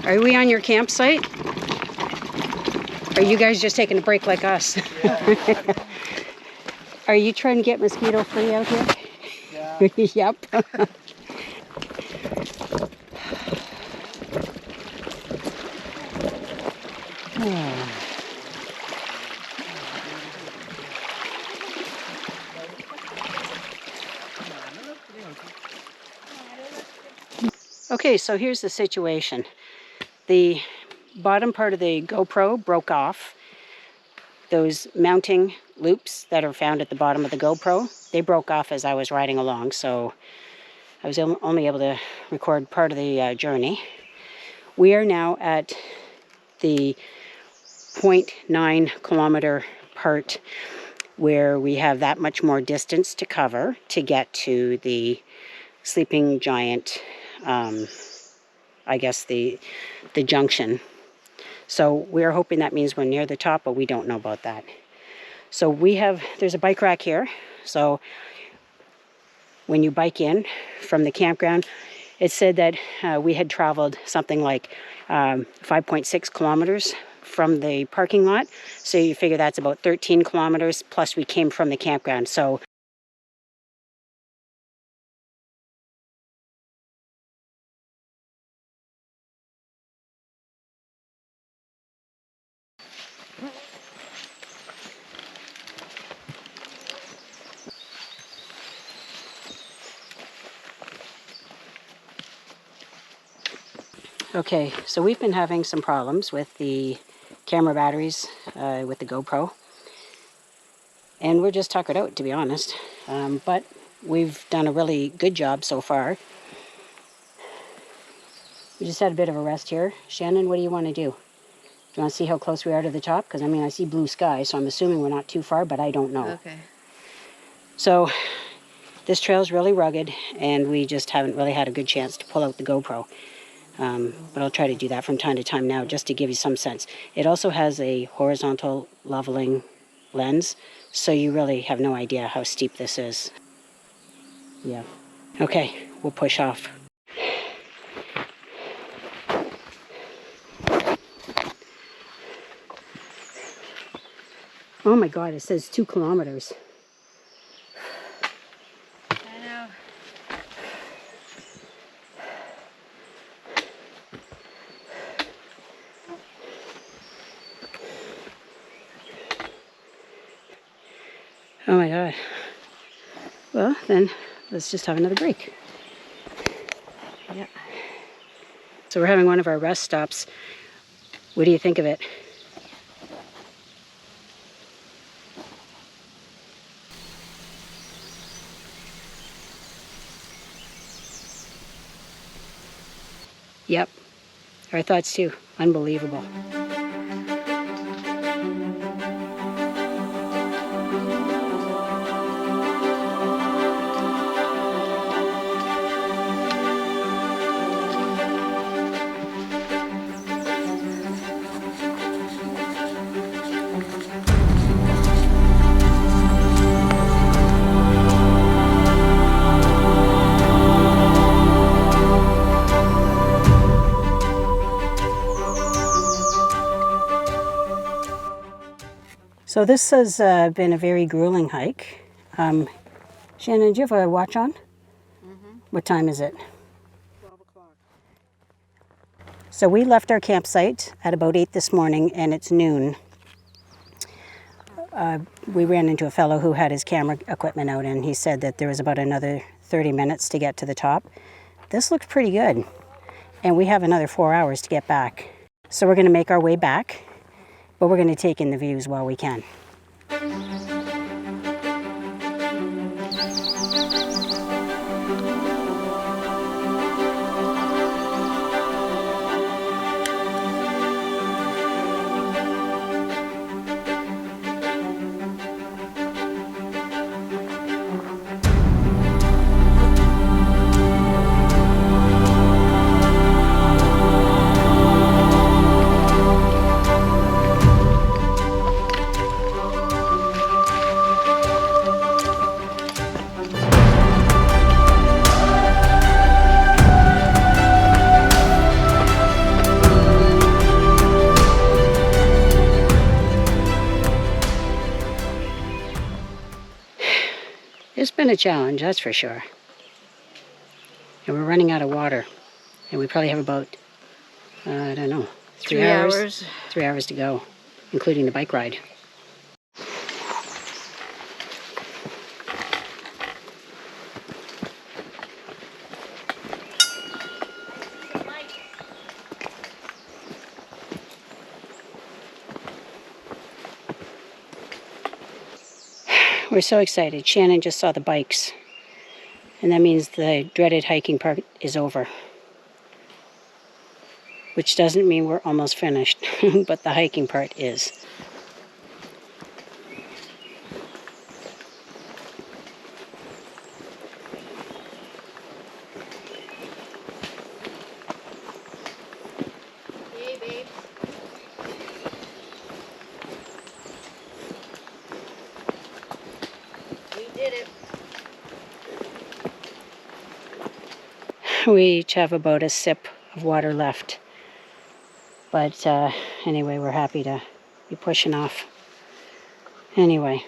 Are we on your campsite? Are you guys just taking a break like us? Yeah. Are you trying to get mosquito free out here? Yeah. Yep. Okay, so here's the situation. The bottom part of the GoPro broke off. Those mounting loops that are found at the bottom of the GoPro, they broke off as I was riding along, so I was only able to record part of the journey. We are now at the 0.9 kilometer part where we have that much more distance to cover to get to the sleeping giant, I guess the junction. So we're hoping that means we're near the top, but we don't know about that. So there's a bike rack here. So when you bike in from the campground, it said that we had traveled something like 5.6 kilometers from the parking lot. So you figure that's about 13 kilometers, plus we came from the campground. So okay, so we've been having some problems with the camera batteries with the GoPro. And we're just tuckered out, to be honest. But we've done a really good job so far. We just had a bit of a rest here. Shannon, what do you want to do? Do you want to see how close we are to the top? Because, I mean, I see blue sky, so I'm assuming we're not too far, but I don't know. Okay. So this trail's really rugged, and we just haven't really had a good chance to pull out the GoPro. But I'll try to do that from time to time now, just to give you some sense. It also has a horizontal leveling lens, so you really have no idea how steep this is. Yeah. Okay, we'll push off. Oh my God, it says 2 kilometers. I know. Oh my God. Well, then let's just have another break. Yeah. So we're having one of our rest stops. What do you think of it? Yep, our thoughts too. Unbelievable. So this has been a very grueling hike. Shannon, do you have a watch on? Mm-hmm. What time is it? 12 o'clock. So we left our campsite at about 8 this morning, and it's noon. We ran into a fellow who had his camera equipment out, and he said that there was about another 30 minutes to get to the top. This looks pretty good, and we have another 4 hours to get back. So we're going to make our way back, but we're going to take in the views while we can. It's been a challenge, that's for sure. And we're running out of water. And we probably have about, I don't know, 3 hours? 3 hours to go, including the bike ride. We're so excited. Shannon just saw the bikes. And that means the dreaded hiking part is over. Which doesn't mean we're almost finished, but the hiking part is. Hey, babes. We did it. We each have about a sip of water left. But anyway, we're happy to be pushing off. Anyway,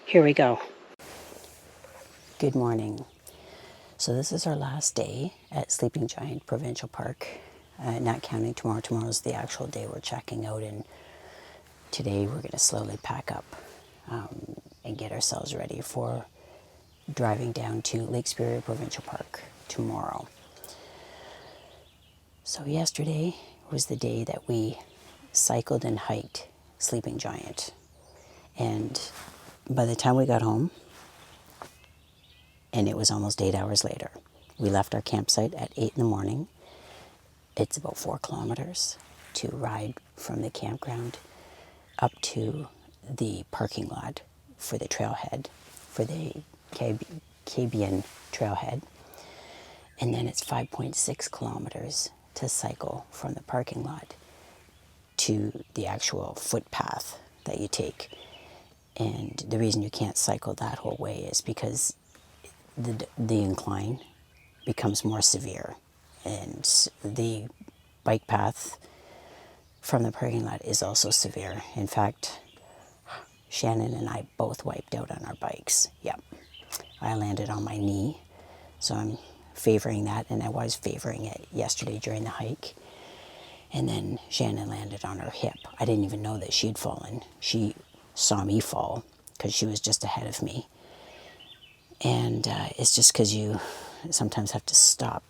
here we go. Good morning. So this is our last day at Sleeping Giant Provincial Park, not counting tomorrow. Tomorrow's the actual day we're checking out, and today we're going to slowly pack up and get ourselves ready for driving down to Lake Superior Provincial Park tomorrow. So yesterday was the day that we cycled and hiked Sleeping Giant, and by the time we got home, and it was almost 8 hours later. We left our campsite at 8 in the morning. It's about 4 kilometers to ride from the campground up to the parking lot for the trailhead, for the Kabian trailhead. And then it's 5.6 kilometers to cycle from the parking lot to the actual footpath that you take. And the reason you can't cycle that whole way is because the incline becomes more severe, and the bike path from the parking lot is also severe. In fact, Shannon and I both wiped out on our bikes. Yep. I landed on my knee, so I'm favoring that, and I was favoring it yesterday during the hike. And then Shannon landed on her hip. I didn't even know that she'd fallen. She saw me fall because she was just ahead of me. And it's just because you sometimes have to stop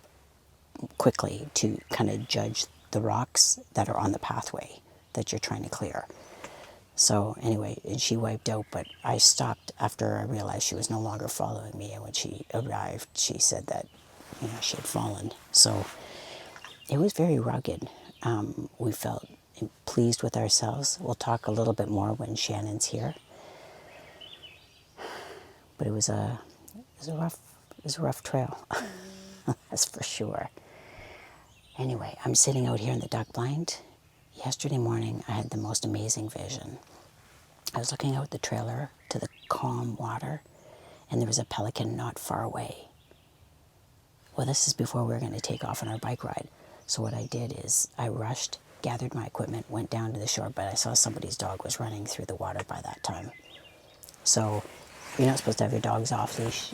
quickly to kind of judge the rocks that are on the pathway that you're trying to clear. So anyway, she wiped out, but I stopped after I realized she was no longer following me. And when she arrived, she said that, she had fallen. So it was very rugged. We felt pleased with ourselves. We'll talk a little bit more when Shannon's here. But it was a rough trail, that's for sure. Anyway, I'm sitting out here in the duck blind. Yesterday morning, I had the most amazing vision. I was looking out the trailer to the calm water, and there was a pelican not far away. Well, this is before we were going to take off on our bike ride. So what I did is I rushed, gathered my equipment, went down to the shore, but I saw somebody's dog was running through the water by that time. So you're not supposed to have your dogs off leash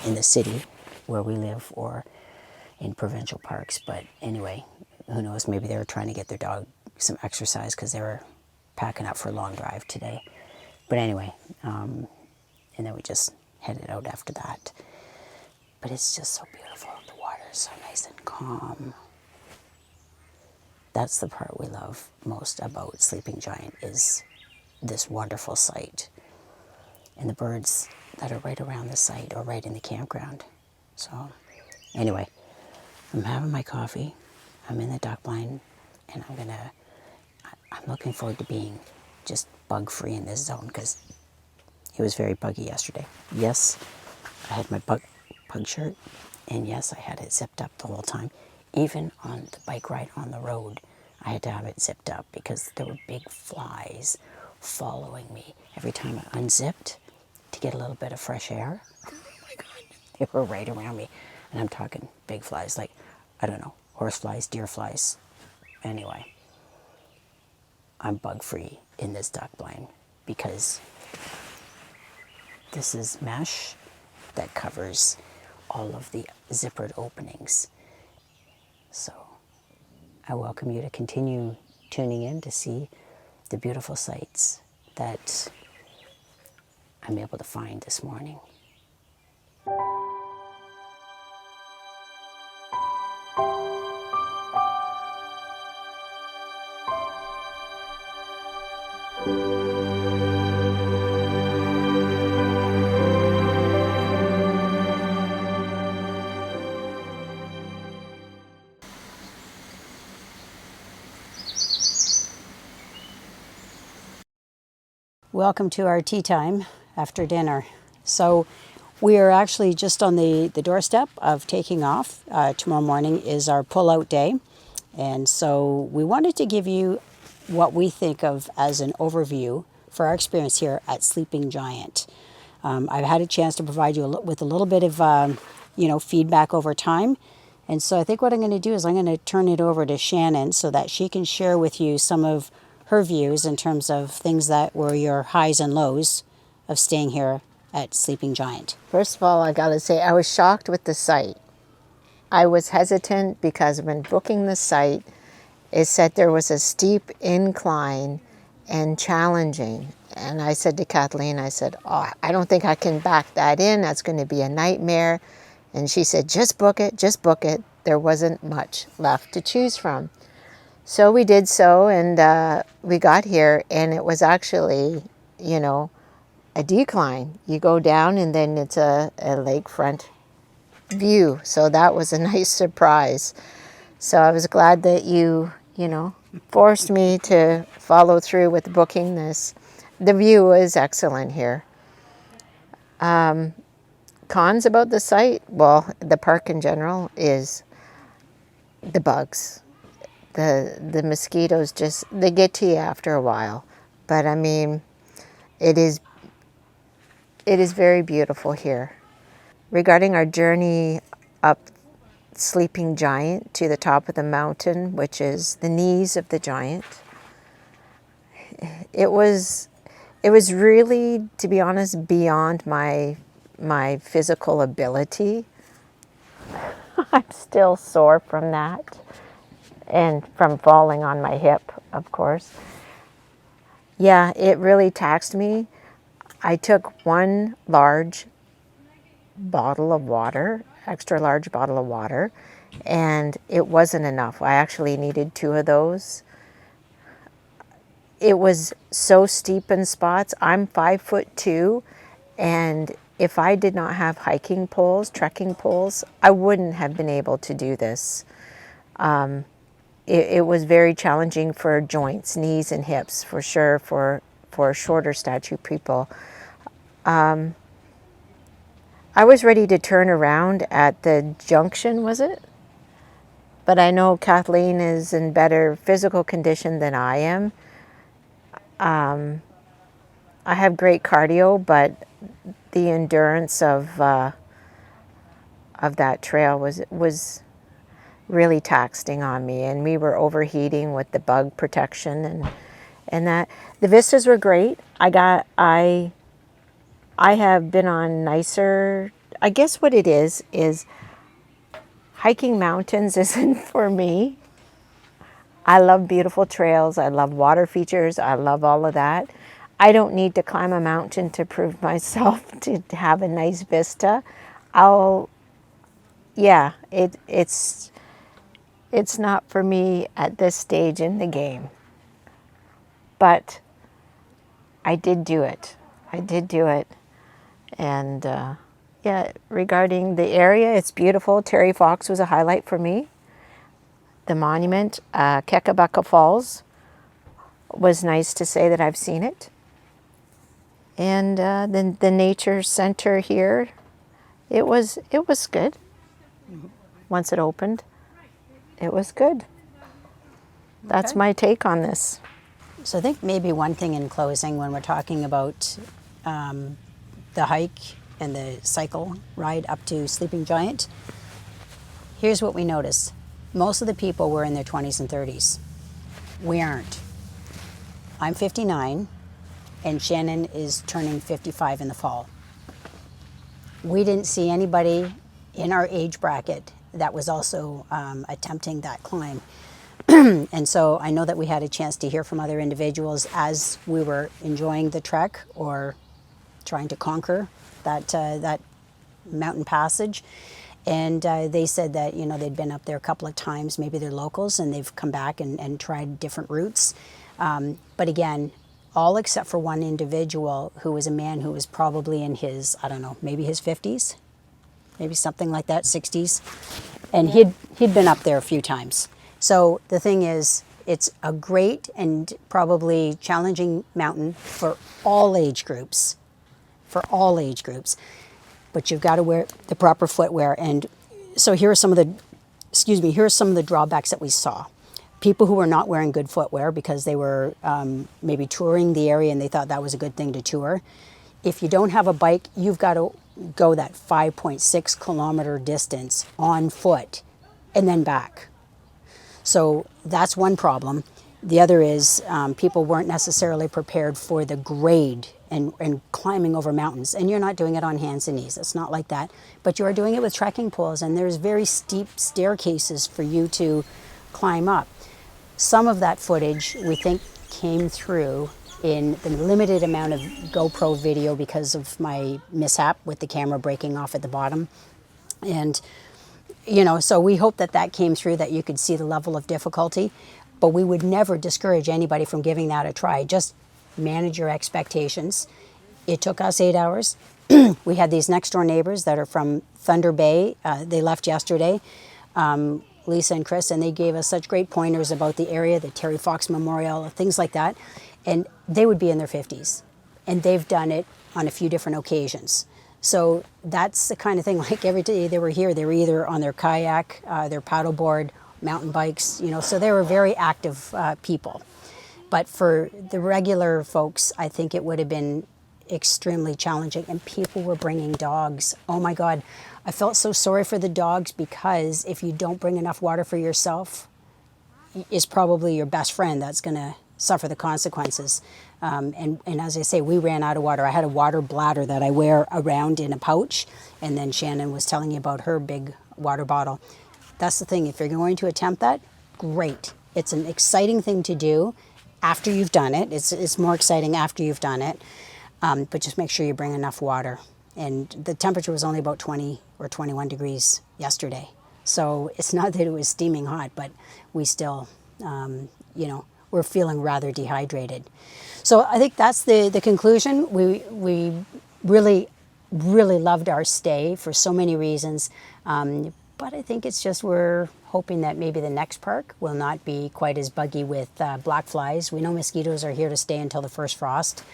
in the city where we live or in provincial parks. But anyway, who knows, maybe they were trying to get their dog some exercise because they were packing up for a long drive today. But anyway, and then we just headed out after that. But it's just so beautiful. The water is so nice and calm. That's the part we love most about Sleeping Giant, is this wonderful sight. And the birds that are right around the site or right in the campground. So anyway, I'm having my coffee, I'm in the duck blind, and I'm looking forward to being just bug-free in this zone because it was very buggy yesterday. Yes, I had my pug shirt, and yes, I had it zipped up the whole time. Even on the bike ride on the road, I had to have it zipped up because there were big flies following me every time I unzipped to get a little bit of fresh air. Oh my God, they were right around me. And I'm talking big flies, like, I don't know, horse flies, deer flies. Anyway, I'm bug-free in this duck blind because this is mesh that covers all of the zippered openings. So I welcome you to continue tuning in to see the beautiful sights that I'm able to find this morning. Welcome to our tea time after dinner. So we are actually just on the doorstep of taking off. Tomorrow morning is our pull-out day. And so we wanted to give you what we think of as an overview for our experience here at Sleeping Giant. I've had a chance to provide you with a little bit of feedback over time. And so I think what I'm going to do is I'm going to turn it over to Shannon so that she can share with you some of her views in terms of things that were your highs and lows of staying here at Sleeping Giant. First of all, I gotta say, I was shocked with the site. I was hesitant because when booking the site, it said there was a steep incline and challenging. And I said to Kathleen, I said, oh, I don't think I can back that in. That's going to be a nightmare. And she said, just book it, just book it. There wasn't much left to choose from. So we did so, and we got here, and it was actually, a decline. You go down, and then it's a lakefront view. So that was a nice surprise. So I was glad that you forced me to follow through with booking this. The view is excellent here. Cons about the site, well, the park in general, is the bugs. The mosquitoes they get to you after a while. But I mean, it is very beautiful here. Regarding our journey up Sleeping Giant to the top of the mountain, which is the knees of the giant, it was really, to be honest, beyond my physical ability. I'm still sore from that, and from falling on my hip, of course. Yeah, it really taxed me. I took one large bottle of water, extra large bottle of water, and it wasn't enough. I actually needed 2 of those. It was so steep in spots. I'm 5'2", and if I did not have hiking poles, trekking poles, I wouldn't have been able to do this. It was very challenging for joints, knees and hips, for sure, for shorter stature people. I was ready to turn around at the junction, was it? But I know Kathleen is in better physical condition than I am. I have great cardio, but the endurance of that trail was really taxing on me, and we were overheating with the bug protection and that. The vistas were great. I have been on nicer, I guess what it is hiking mountains isn't for me. I love beautiful trails. I love water features. I love all of that. I don't need to climb a mountain to prove myself to have a nice vista. It's not for me at this stage in the game. But I did do it. And regarding the area, it's beautiful. Terry Fox was a highlight for me. The monument, Kakabeka Falls, was nice to say that I've seen it. And then the nature center here, it was good. Once it opened, it was good. That's my take on this. So I think maybe one thing in closing, when we're talking about the hike and the cycle ride up to Sleeping Giant, here's what we noticed. Most of the people were in their 20s and 30s. We aren't. I'm 59, and Shannon is turning 55 in the fall. We didn't see anybody in our age bracket that was also attempting that climb. And so I know that we had a chance to hear from other individuals as we were enjoying the trek or trying to conquer that mountain passage. And they said that, they'd been up there a couple of times, maybe they're locals, and they've come back and tried different routes. But again, all except for one individual who was a man who was probably in his, I don't know, maybe his 50s, maybe something like that, 60s. And he'd been up there a few times. So the thing is, it's a great and probably challenging mountain for all age groups, but you've got to wear the proper footwear. And so here are some of the drawbacks that we saw. People who were not wearing good footwear because they were maybe touring the area and they thought that was a good thing to tour. If you don't have a bike, you've got to go that 5.6 kilometer distance on foot and then back. So that's one problem. The other is people weren't necessarily prepared for the grade and climbing over mountains. And you're not doing it on hands and knees. It's not like that. But you are doing it with trekking poles, and there's very steep staircases for you to climb up. Some of that footage we think came through in the limited amount of GoPro video because of my mishap with the camera breaking off at the bottom. And you know, so we hope that that came through, that you could see the level of difficulty, but we would never discourage anybody from giving that a try. Just manage your expectations. It took us 8 hours. We had these next door neighbors that are from Thunder Bay. They left yesterday, Lisa and Chris, and they gave us such great pointers about the area, the Terry Fox Memorial, things like that. And they would be in their 50s, and they've done it on a few different occasions. So that's the kind of thing, like every day they were here, they were either on their kayak, their paddleboard, mountain bikes, you know, so they were very active people. But for the regular folks, I think it would have been extremely challenging, and people were bringing dogs. Oh my God, I felt so sorry for the dogs, because if you don't bring enough water for yourself, is probably your best friend that's going to suffer the consequences. And as I say, we ran out of water. I had a water bladder that I wear around in a pouch, and then Shannon was telling you about her big water bottle. That's the thing, if you're going to attempt that, great. It's an exciting thing to do after you've done it. It's more exciting after you've done it, but just make sure you bring enough water. And the temperature was only about 20 or 21 degrees yesterday. So it's not that it was steaming hot, but we still, you know, we're feeling rather dehydrated. So I think that's the conclusion. We really, really loved our stay for so many reasons. But I think it's just we're hoping that maybe the next park will not be quite as buggy with black flies. We know mosquitoes are here to stay until the first frost.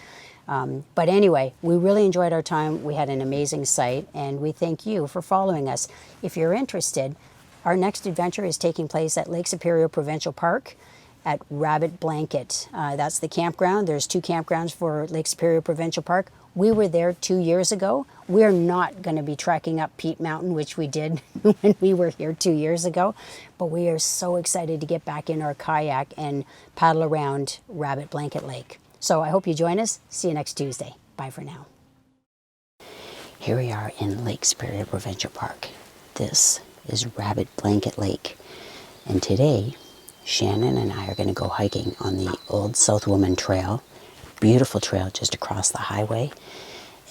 But anyway, we really enjoyed our time. We had an amazing site, and we thank you for following us. If you're interested, our next adventure is taking place at Lake Superior Provincial Park at Rabbit Blanket. That's the campground. There's 2 campgrounds for Lake Superior Provincial Park. We were there 2 years ago. We're not going to be trekking up Peat Mountain, which we did when we were here 2 years ago, but we are so excited to get back in our kayak and paddle around Rabbit Blanket Lake. So I hope you join us. See you next Tuesday. Bye for now. Here we are in Lake Superior Provincial Park. This is Rabbit Blanket Lake, and today Shannon and I are going to go hiking on the Old South Woman Trail. Beautiful trail just across the highway.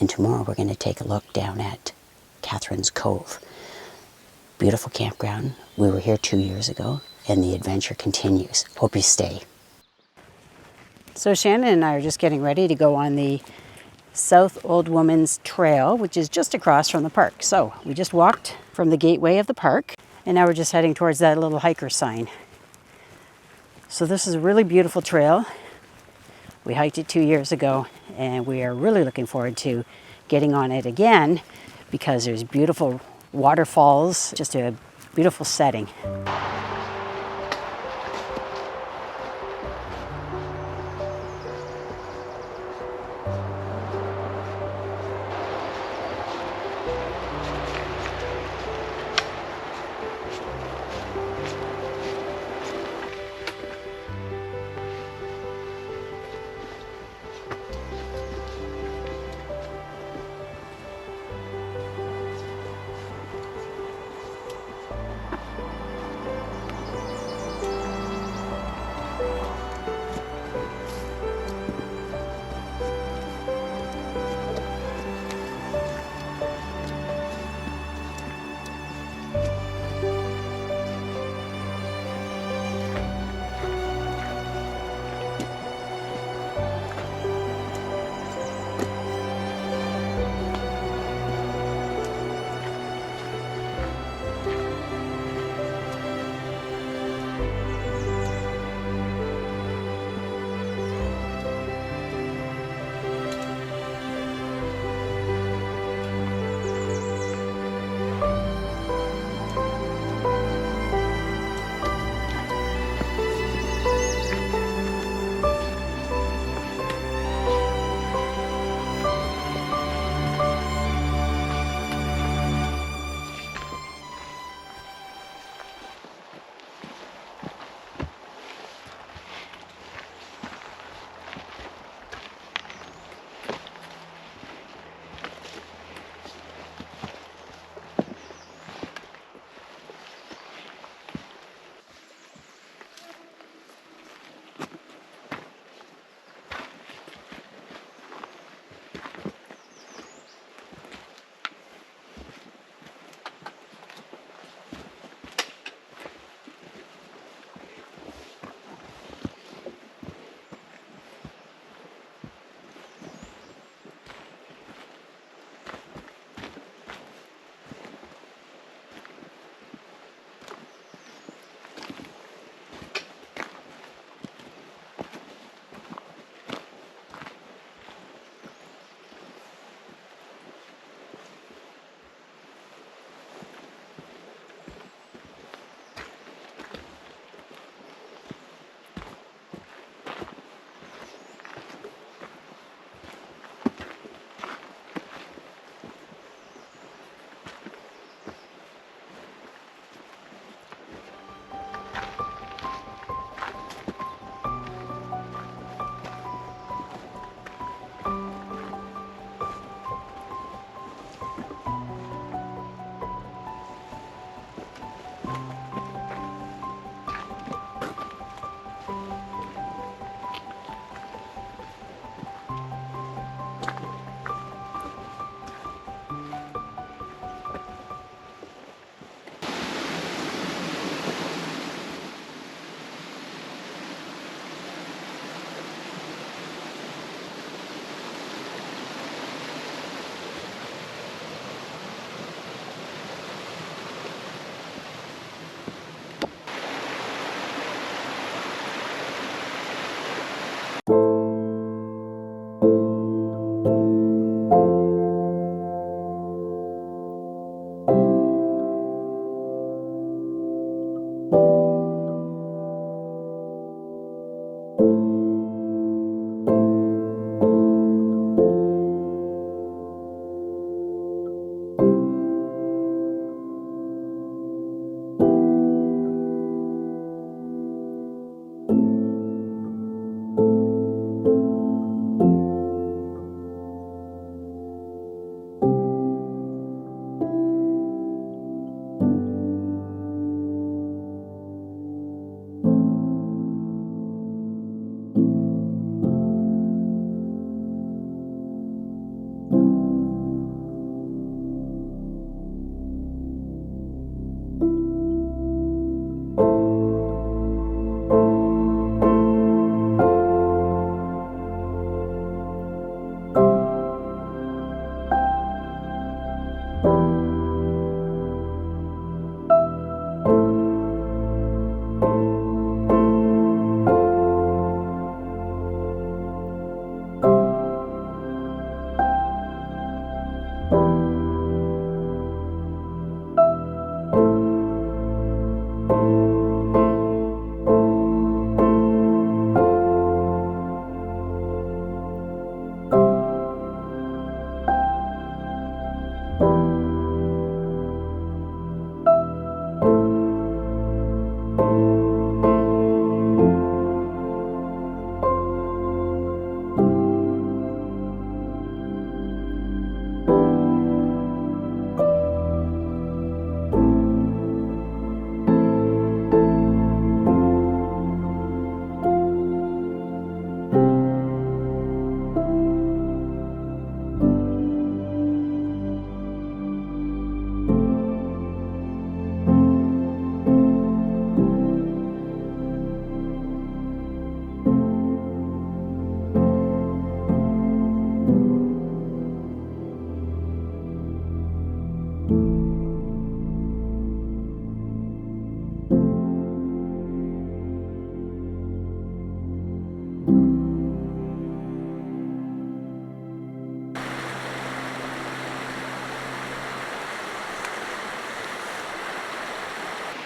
And tomorrow we're going to take a look down at Katherine's Cove. Beautiful campground. We were here 2 years ago, and the adventure continues. Hope you stay. So Shannon and I are just getting ready to go on the South Old Woman's Trail, which is just across from the park. So we just walked from the gateway of the park, and now we're just heading towards that little hiker sign. So this is a really beautiful trail. We hiked it 2 years ago, and we are really looking forward to getting on it again, because there's beautiful waterfalls, just a beautiful setting.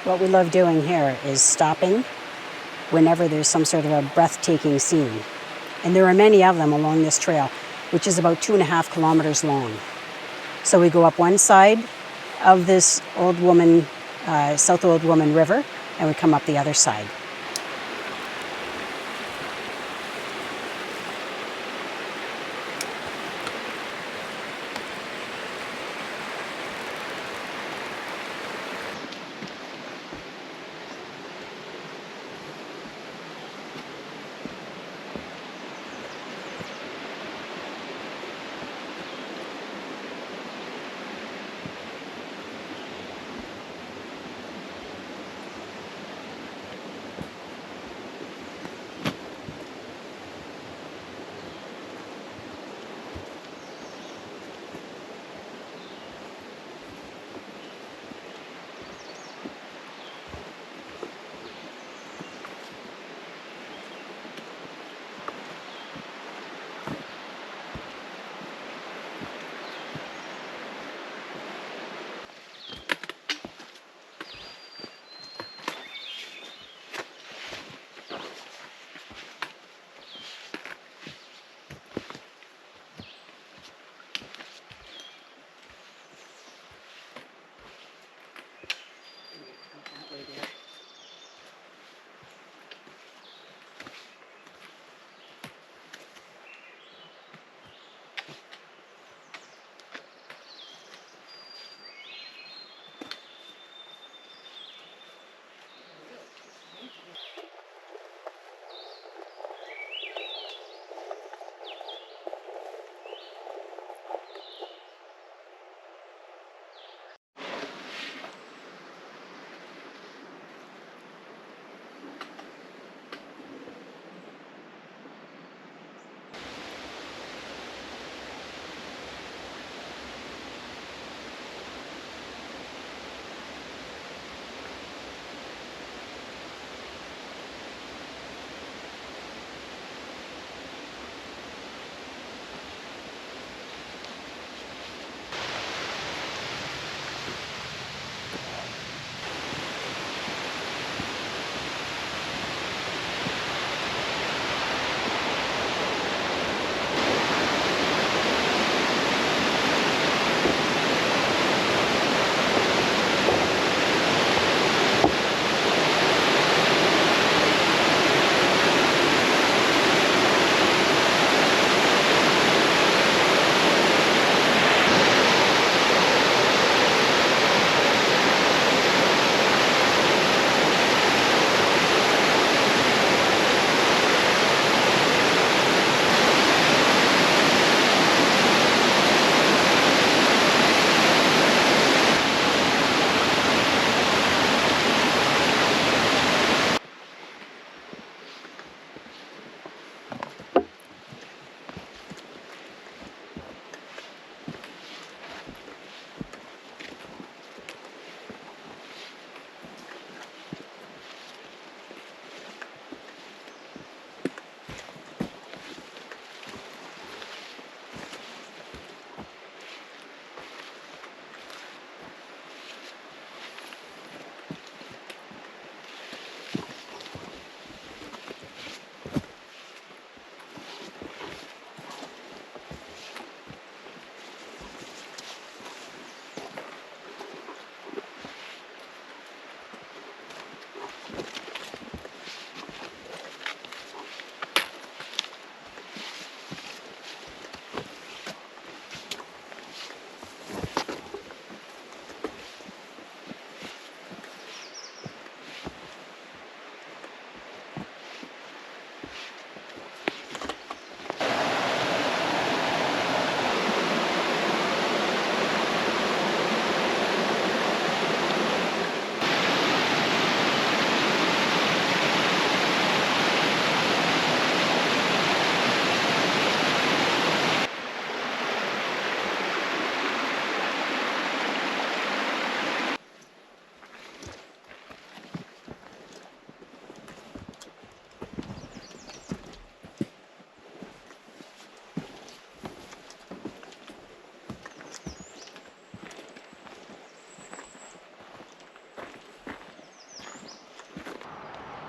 What we love doing here is stopping whenever there's some sort of a breathtaking scene. And there are many of them along this trail, which is about 2.5 kilometers long. So we go up one side of this South Old Woman River, and we come up the other side.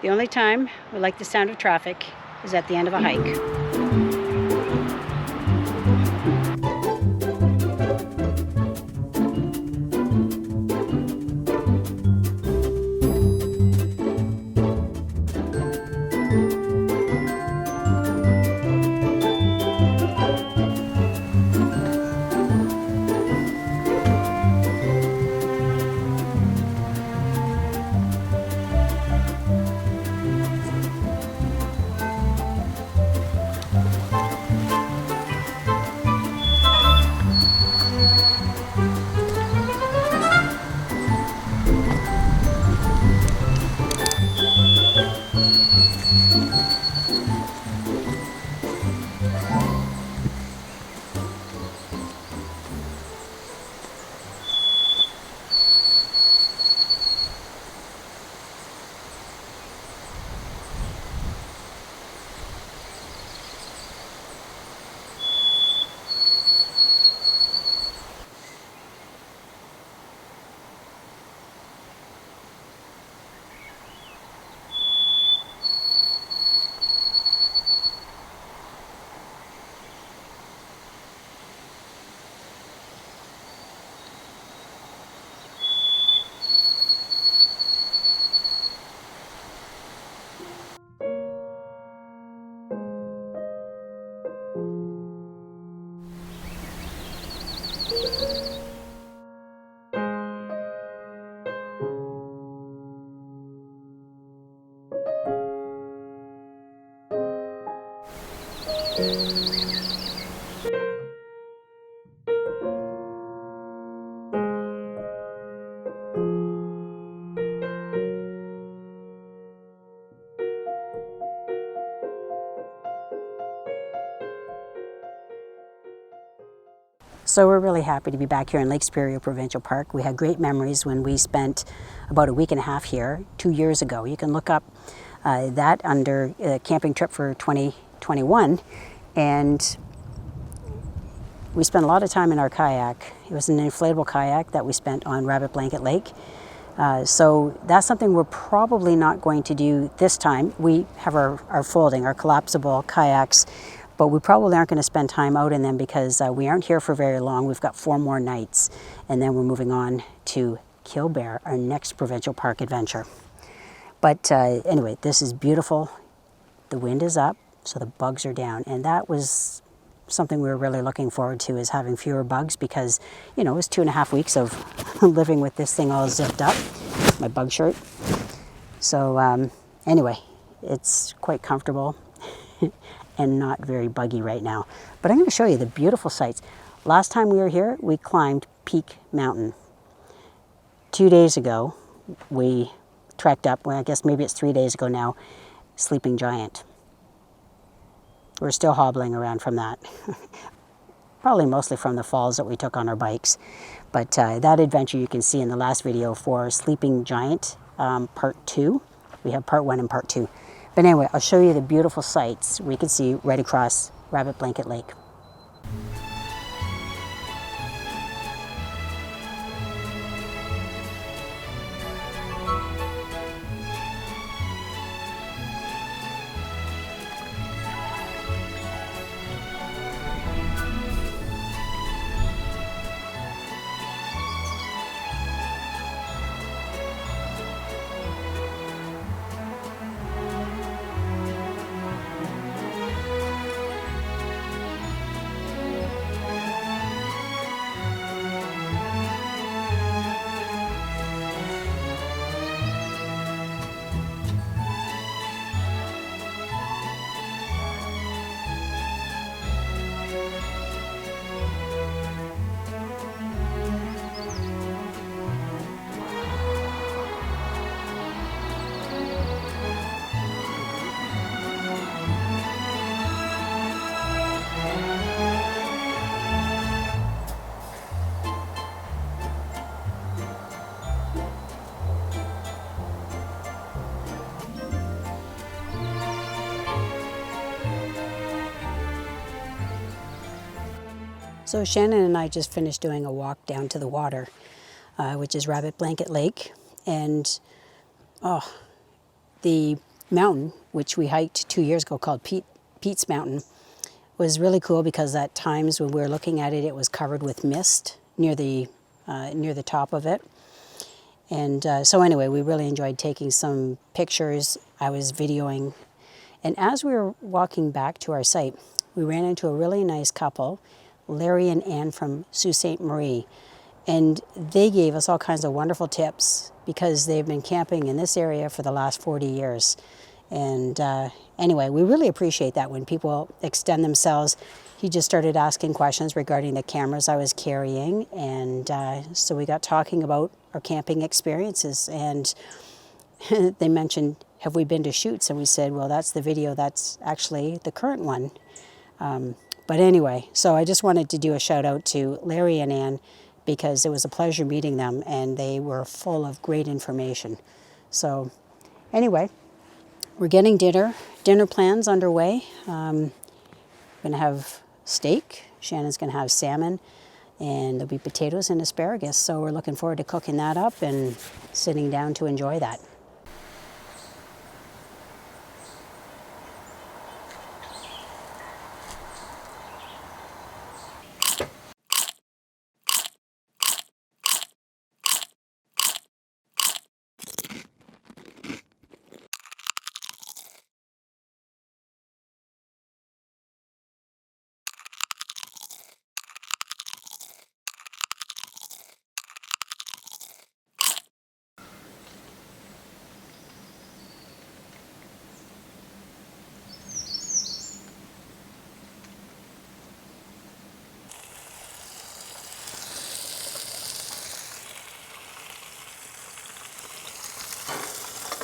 The only time we like the sound of traffic is at the end of a hike. So we're really happy to be back here in Lake Superior Provincial Park. We had great memories when we spent about a week and a half here 2 years ago. You can look up that under camping trip for 2021, and we spent a lot of time in our kayak. It was an inflatable kayak that we spent on Rabbit Blanket Lake. So that's something we're probably not going to do this time. We have our folding, our collapsible kayaks, but we probably aren't going to spend time out in them because we aren't here for very long. We've got 4 more nights, and then we're moving on to Killbear, our next provincial park adventure. But anyway, this is beautiful. The wind is up, so the bugs are down, and that was something we were really looking forward to, is having fewer bugs, because you know, it was 2.5 weeks of living with this thing all zipped up, my bug shirt. So anyway, it's quite comfortable and not very buggy right now. But I'm going to show you the beautiful sights. Last time we were here, we climbed Peak Mountain. 2 days ago, we trekked up, well, I guess maybe it's 3 days ago now, Sleeping Giant. We're still hobbling around from that. Probably mostly from the falls that we took on our bikes. But that adventure you can see in the last video for Sleeping Giant, part 2. We have part 1 and part 2. But anyway, I'll show you the beautiful sights we can see right across Rabbit Blanket Lake. So Shannon and I just finished doing a walk down to the water, which is Rabbit Blanket Lake. And the mountain, which we hiked 2 years ago, called Pete's Mountain, was really cool because at times when we were looking at it, it was covered with mist near the top of it. And so anyway, we really enjoyed taking some pictures. I was videoing. And as we were walking back to our site, we ran into a really nice couple, Larry and Ann from Sault Ste. Marie. And they gave us all kinds of wonderful tips because they've been camping in this area for the last 40 years. And anyway, we really appreciate that when people extend themselves. He just started asking questions regarding the cameras I was carrying. And so we got talking about our camping experiences. And they mentioned, have we been to Chutes? And we said, well, that's the video. That's actually the current one. But anyway, so I just wanted to do a shout out to Larry and Ann because it was a pleasure meeting them and they were full of great information. So anyway, we're getting dinner plans underway. We're gonna have steak, Shannon's gonna have salmon, and there'll be potatoes and asparagus. So we're looking forward to cooking that up and sitting down to enjoy that.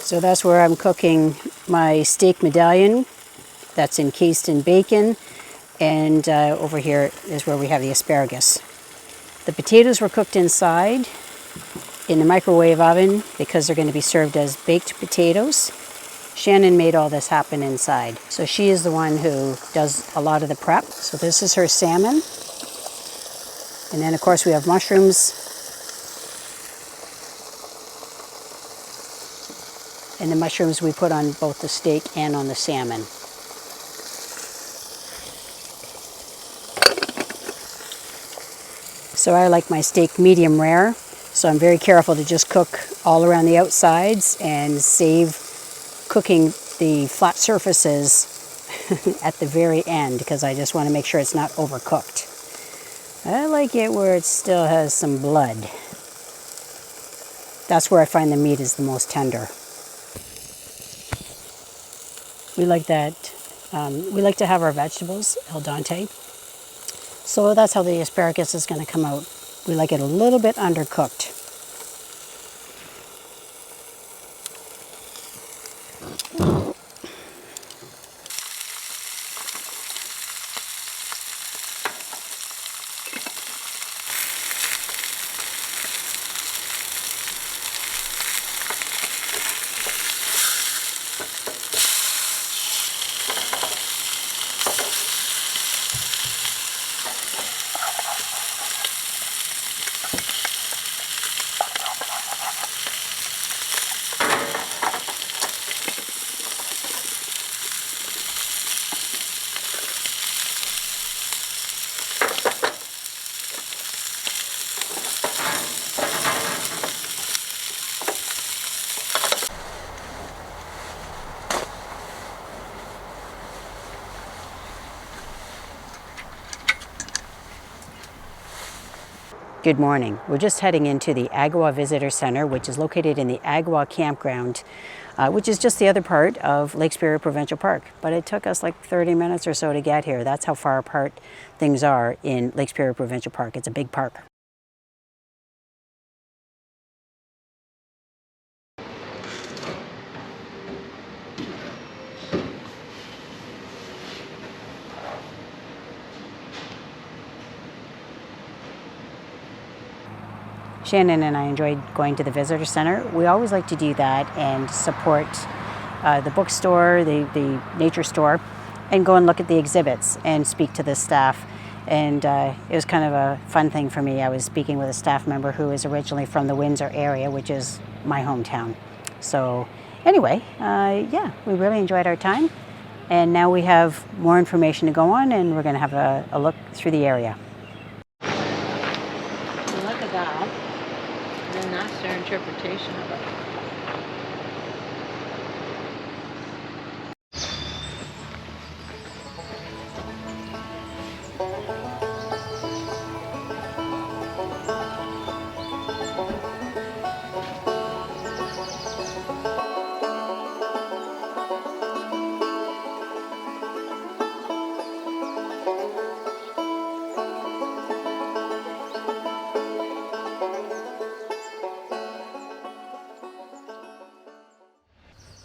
So that's where I'm cooking my steak medallion that's encased in bacon, and over here is where we have the asparagus. The potatoes were cooked inside in the microwave oven because they're going to be served as baked potatoes. Shannon made all this happen inside. So she is the one who does a lot of the prep. So this is her salmon. And then of course we have mushrooms. And the mushrooms we put on both the steak and on the salmon. So I like my steak medium rare. So I'm very careful to just cook all around the outsides and save cooking the flat surfaces at the very end because I just want to make sure it's not overcooked. I like it where it still has some blood. That's where I find the meat is the most tender. We like that. We like to have our vegetables al dente. So that's how the asparagus is going to come out. We like it a little bit undercooked. Good morning. We're just heading into the Agawa Visitor Center, which is located in the Agawa Campground, which is just the other part of Lake Superior Provincial Park. But it took us like 30 minutes or so to get here. That's how far apart things are in Lake Superior Provincial Park. It's a big park. Shannon and I enjoyed going to the visitor center. We always like to do that and support the bookstore, the nature store, and go and look at the exhibits and speak to the staff. And it was kind of a fun thing for me. I was speaking with a staff member who is originally from the Windsor area, which is my hometown. So Anyway, yeah, we really enjoyed our time. And now we have more information to go on, and we're going to have a look through the area. Look at that. And then that's their interpretation of it.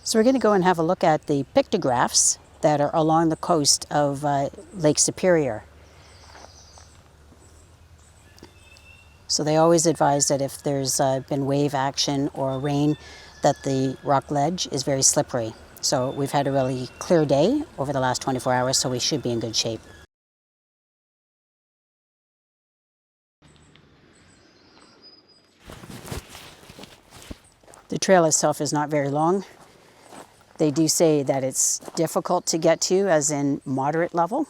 So we're going to go and have a look at the pictographs that are along the coast of Lake Superior. So they always advise that if there's been wave action or rain, that the rock ledge is very slippery. So we've had a really clear day over the last 24 hours, so we should be in good shape. The trail itself is not very long. They do say that it's difficult to get to, as in moderate level.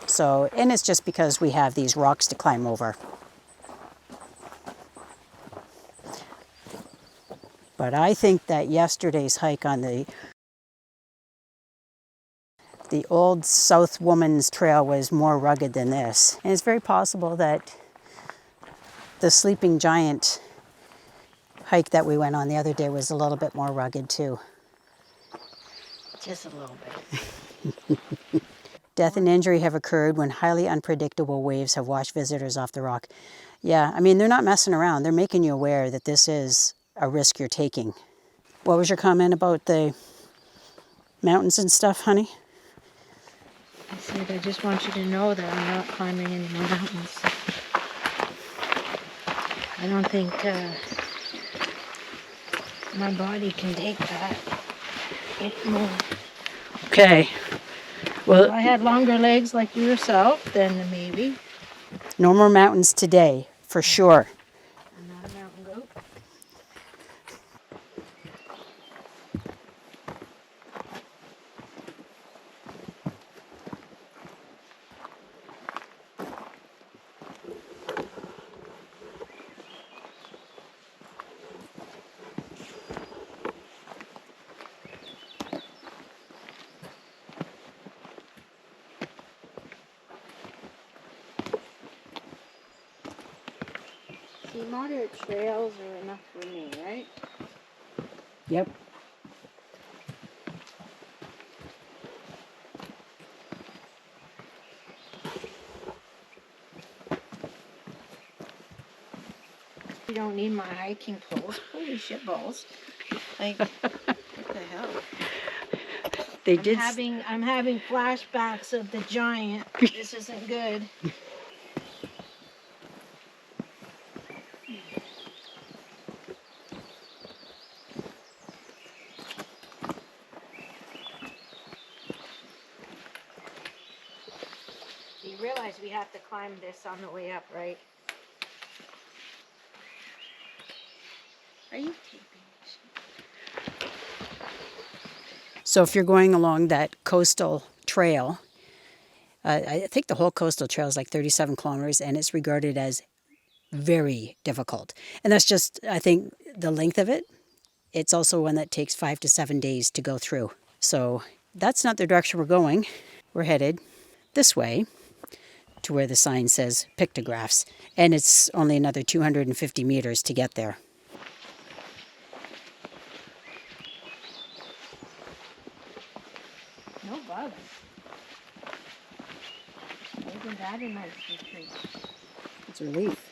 So, and it's just because we have these rocks to climb over. But I think that yesterday's hike on the old South Woman's Trail was more rugged than this. And it's very possible that the Sleeping Giant hike that we went on the other day was a little bit more rugged too. Just a little bit. Death and injury have occurred when highly unpredictable waves have washed visitors off the rock. Yeah, I mean, they're not messing around. They're making you aware that this is a risk you're taking. What was your comment about the mountains and stuff, honey? I said, I just want you to know that I'm not climbing any more mountains. I don't think my body can take that anymore. Okay. Well, If I had longer legs like yourself, then maybe. no more mountains today, for sure. I'm not a mountain goat. See, moderate trails are enough for me, right? Yep. You don't need my hiking clothes. Holy shit balls. Like, what the hell? I'm having flashbacks of the giant. This isn't good. You realize we have to climb this on the way up, right? Are you taping this? So if you're going along that coastal trail, I think the whole coastal trail is like 37 kilometers, and it's regarded as very difficult. And that's just, I think, the length of it. It's also one that takes 5 to 7 days to go through. So that's not the direction we're going. We're headed this way to where the sign says pictographs, and it's only another 250 meters to get there. No bugs. Isn't that a nice retreat? It's a relief.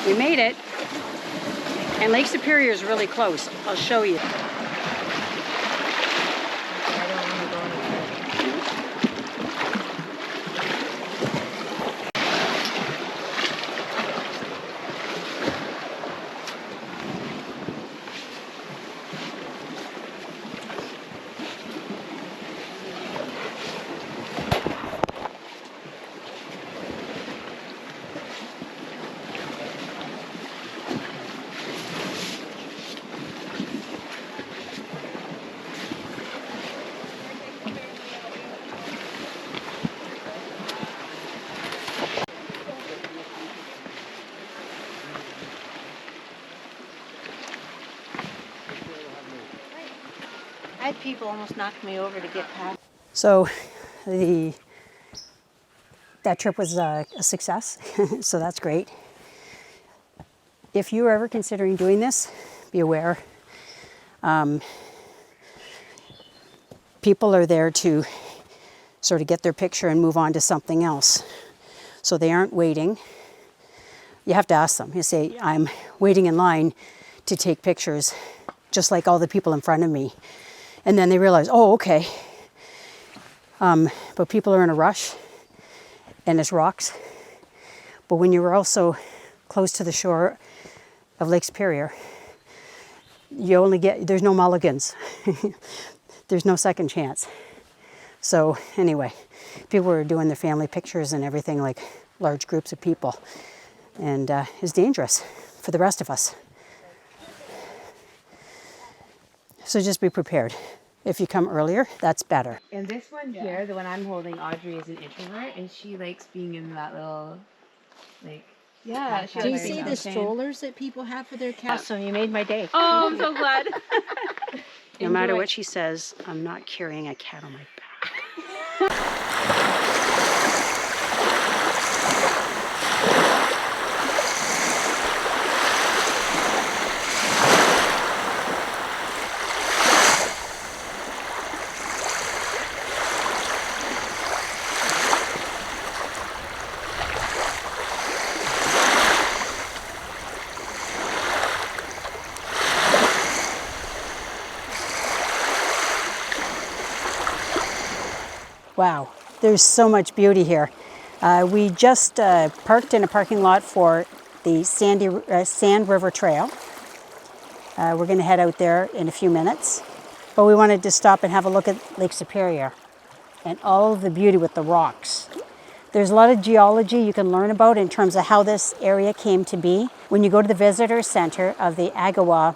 We made it. And Lake Superior is really close. I'll show you. I had people almost knock me over to get past. So that trip was a success, so that's great. If you're ever considering doing this, be aware. People are there to sort of get their picture and move on to something else. So they aren't waiting. You have to ask them. You say, I'm waiting in line to take pictures, just like all the people in front of me. And then they realize, oh, okay. But people are in a rush, and it's rocks. But when you're also close to the shore of Lake Superior, there's no mulligans. There's no second chance. So anyway, people were doing their family pictures and everything, like large groups of people. And it's dangerous for the rest of us. So just be prepared. If you come earlier, that's better. And this one here, the one I'm holding, Audrey is an introvert, and she likes being in that little, like, Yeah. She Do you likes see being the outside. strollers that people have for their cats? Awesome, you made my day. Oh, I'm so glad. No matter what she says, I'm not carrying a cat on my back. Wow, there's so much beauty here. We just parked in a parking lot for the Sand River Trail. We're going to head out there in a few minutes. But we wanted to stop and have a look at Lake Superior and all of the beauty with the rocks. There's a lot of geology you can learn about in terms of how this area came to be when you go to the visitor center of the Agawa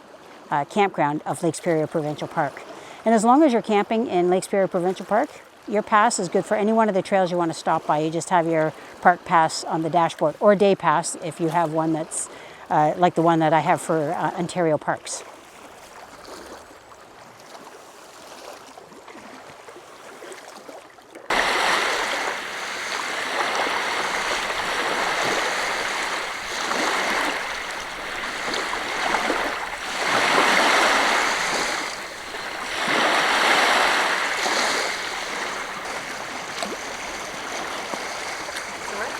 campground of Lake Superior Provincial Park. And as long as you're camping in Lake Superior Provincial Park, your pass is good for any one of the trails you want to stop by. You just have your park pass on the dashboard, or day pass if you have one that's like the one that I have for Ontario Parks.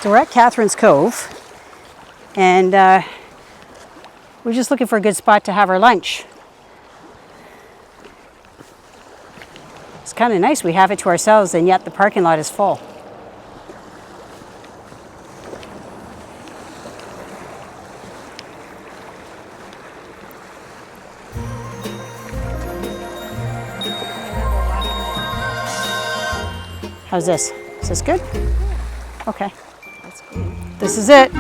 So we're at Katherine's Cove, and we're just looking for a good spot to have our lunch. It's kind of nice, we have it to ourselves, and yet the parking lot is full. How's this? Is this good? Okay. That's good. This is it.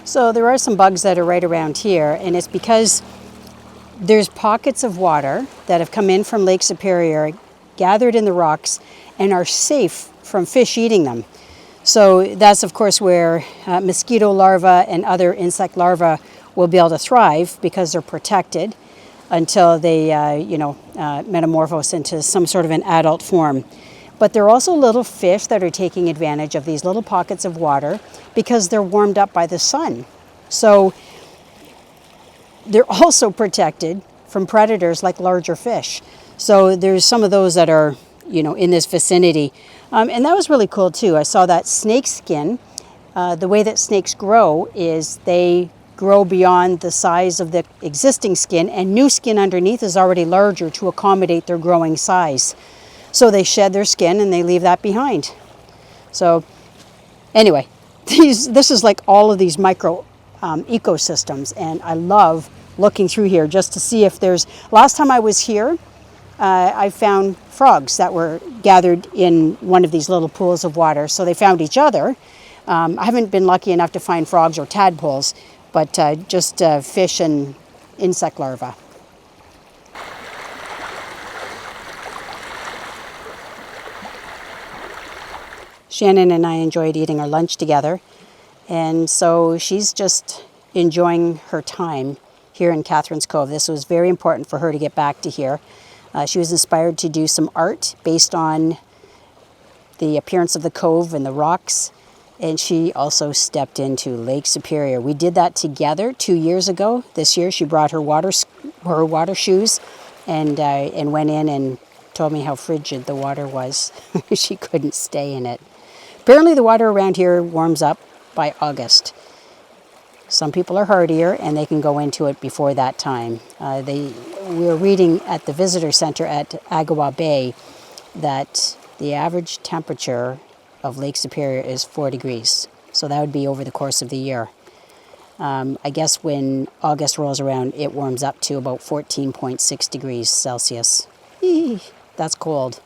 So there are some bugs that are right around here, and it's because there's pockets of water that have come in from Lake Superior, gathered in the rocks, and are safe from fish eating them. So that's of course where mosquito larvae and other insect larvae will be able to thrive, because they're protected until they metamorphose into some sort of an adult form. But there are also little fish that are taking advantage of these little pockets of water because they're warmed up by the sun. So they're also protected from predators like larger fish. So there's some of those that are, in this vicinity. And that was really cool too. I saw that snake skin. The way that snakes grow is they grow beyond the size of the existing skin, and new skin underneath is already larger to accommodate their growing size. So they shed their skin and they leave that behind. So anyway, this is like all of these micro ecosystems, and I love looking through here just to see if there's... Last time I was here, I found frogs that were gathered in one of these little pools of water. So they found each other. I haven't been lucky enough to find frogs or tadpoles, but just fish and insect larvae. Shannon and I enjoyed eating our lunch together, and so she's just enjoying her time here in Katherine's Cove. This was very important for her to get back to here. She was inspired to do some art based on the appearance of the cove and the rocks, and she also stepped into Lake Superior. We did that together 2 years ago. This year she brought her water shoes and went in and told me how frigid the water was. She couldn't stay in it. Apparently the water around here warms up by August. Some people are hardier and they can go into it before that time. We were reading at the visitor center at Agawa Bay that the average temperature of Lake Superior is 4 degrees. So that would be over the course of the year. I guess when August rolls around, it warms up to about 14.6 degrees Celsius. Eee, that's cold.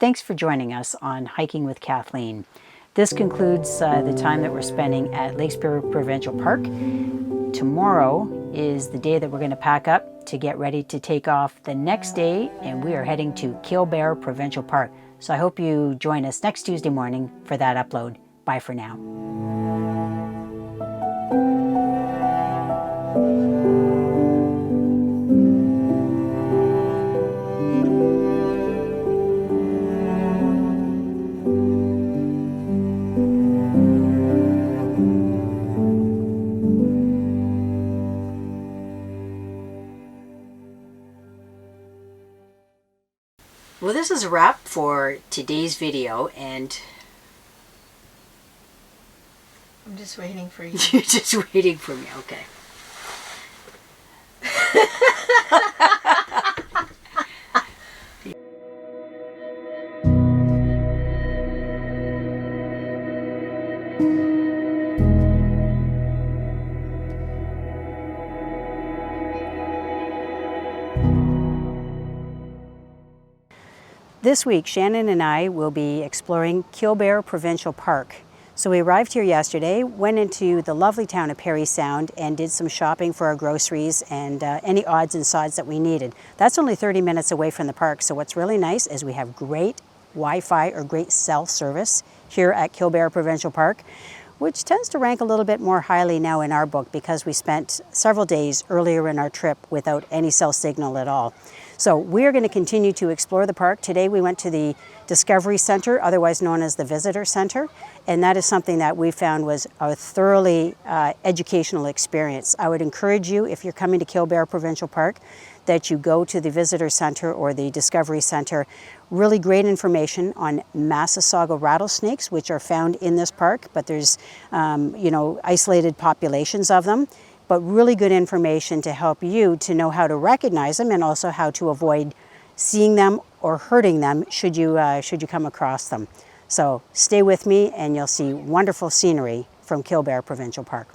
Thanks for joining us on Hiking with Kathleen. This concludes the time that we're spending at Lake Superior Provincial Park. Tomorrow is the day that we're going to pack up to get ready to take off the next day, and we are heading to Killbear Provincial Park. So I hope you join us next Tuesday morning for that upload. Bye for now. Well, this is a wrap for today's video, and I'm just waiting for you. you're just waiting for me, okay. This week, Shannon and I will be exploring Killbear Provincial Park. So we arrived here yesterday, went into the lovely town of Parry Sound and did some shopping for our groceries and any odds and sods that we needed. That's only 30 minutes away from the park, so what's really nice is we have great Wi-Fi or great cell service here at Killbear Provincial Park, which tends to rank a little bit more highly now in our book because we spent several days earlier in our trip without any cell signal at all. So we're going to continue to explore the park. Today we went to the Discovery Center, otherwise known as the Visitor Center, and that is something that we found was a thoroughly educational experience. I would encourage you, if you're coming to Killbear Provincial Park, that you go to the Visitor Center or the Discovery Center. Really great information on Massasauga rattlesnakes, which are found in this park, but there's isolated populations of them. But really good information to help you to know how to recognize them and also how to avoid seeing them or hurting them should you come across them. So stay with me and you'll see wonderful scenery from Killbear Provincial Park.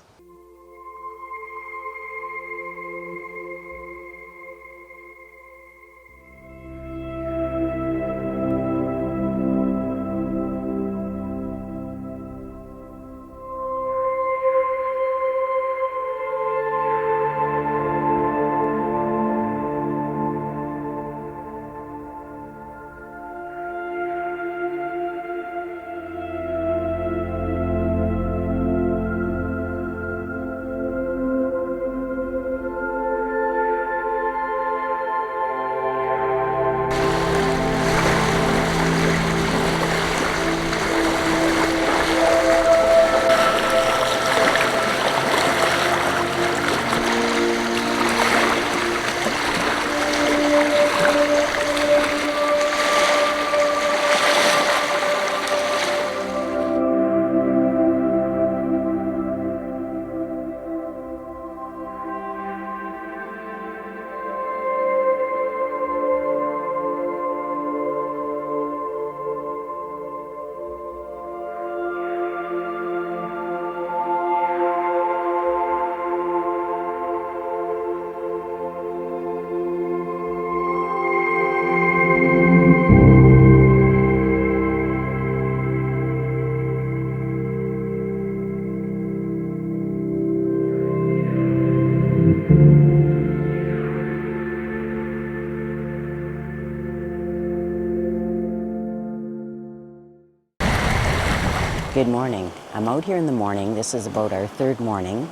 Good morning. I'm out here in the morning. This is about our third morning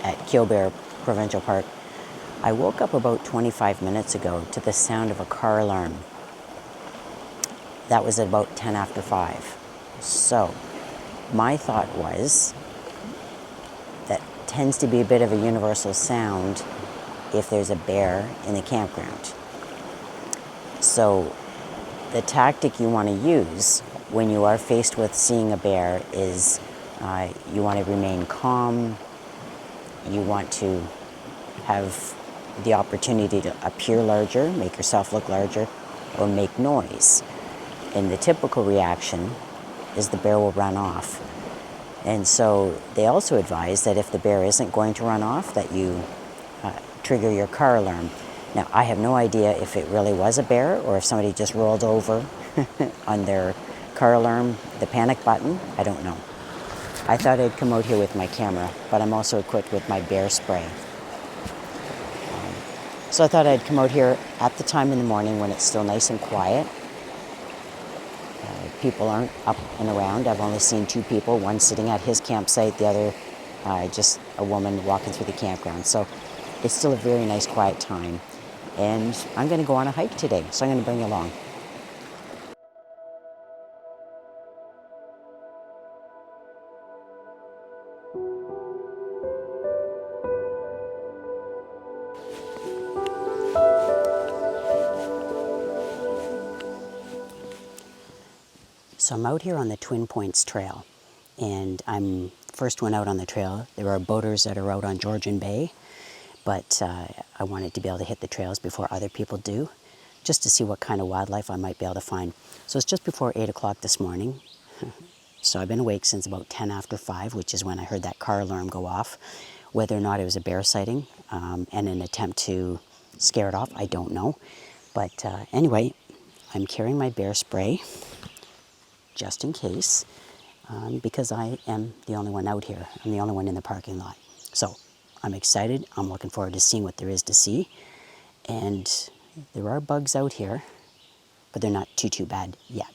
at Killbear Provincial Park. I woke up about 25 minutes ago to the sound of a car alarm. That was at about 10 after 5. So my thought was that tends to be a bit of a universal sound if there's a bear in the campground. So the tactic you want to use when you are faced with seeing a bear is you want to remain calm, you want to have the opportunity to appear larger, make yourself look larger, or make noise. And the typical reaction is the bear will run off. And so they also advise that if the bear isn't going to run off, that you trigger your car alarm. Now, I have no idea if it really was a bear or if somebody just rolled over on their car alarm, the panic button. I don't know. I thought I'd come out here with my camera, but I'm also equipped with my bear spray. So I thought I'd come out here at the time in the morning when it's still nice and quiet. People aren't up and around. I've only seen 2 people, one sitting at his campsite, the other just a woman walking through the campground. So it's still a very nice quiet time. And I'm going to go on a hike today, so I'm going to bring you along. So I'm out here on the Twin Points Trail, and I'm first one out on the trail. There are boaters that are out on Georgian Bay, but I wanted to be able to hit the trails before other people do, just to see what kind of wildlife I might be able to find. So it's just before 8 o'clock this morning. So I've been awake since about 10 after 5, which is when I heard that car alarm go off. Whether or not it was a bear sighting and an attempt to scare it off, I don't know. But anyway, I'm carrying my bear spray just in case, because I am the only one out here. I'm the only one in the parking lot. So I'm excited. I'm looking forward to seeing what there is to see. And there are bugs out here, but they're not too bad yet.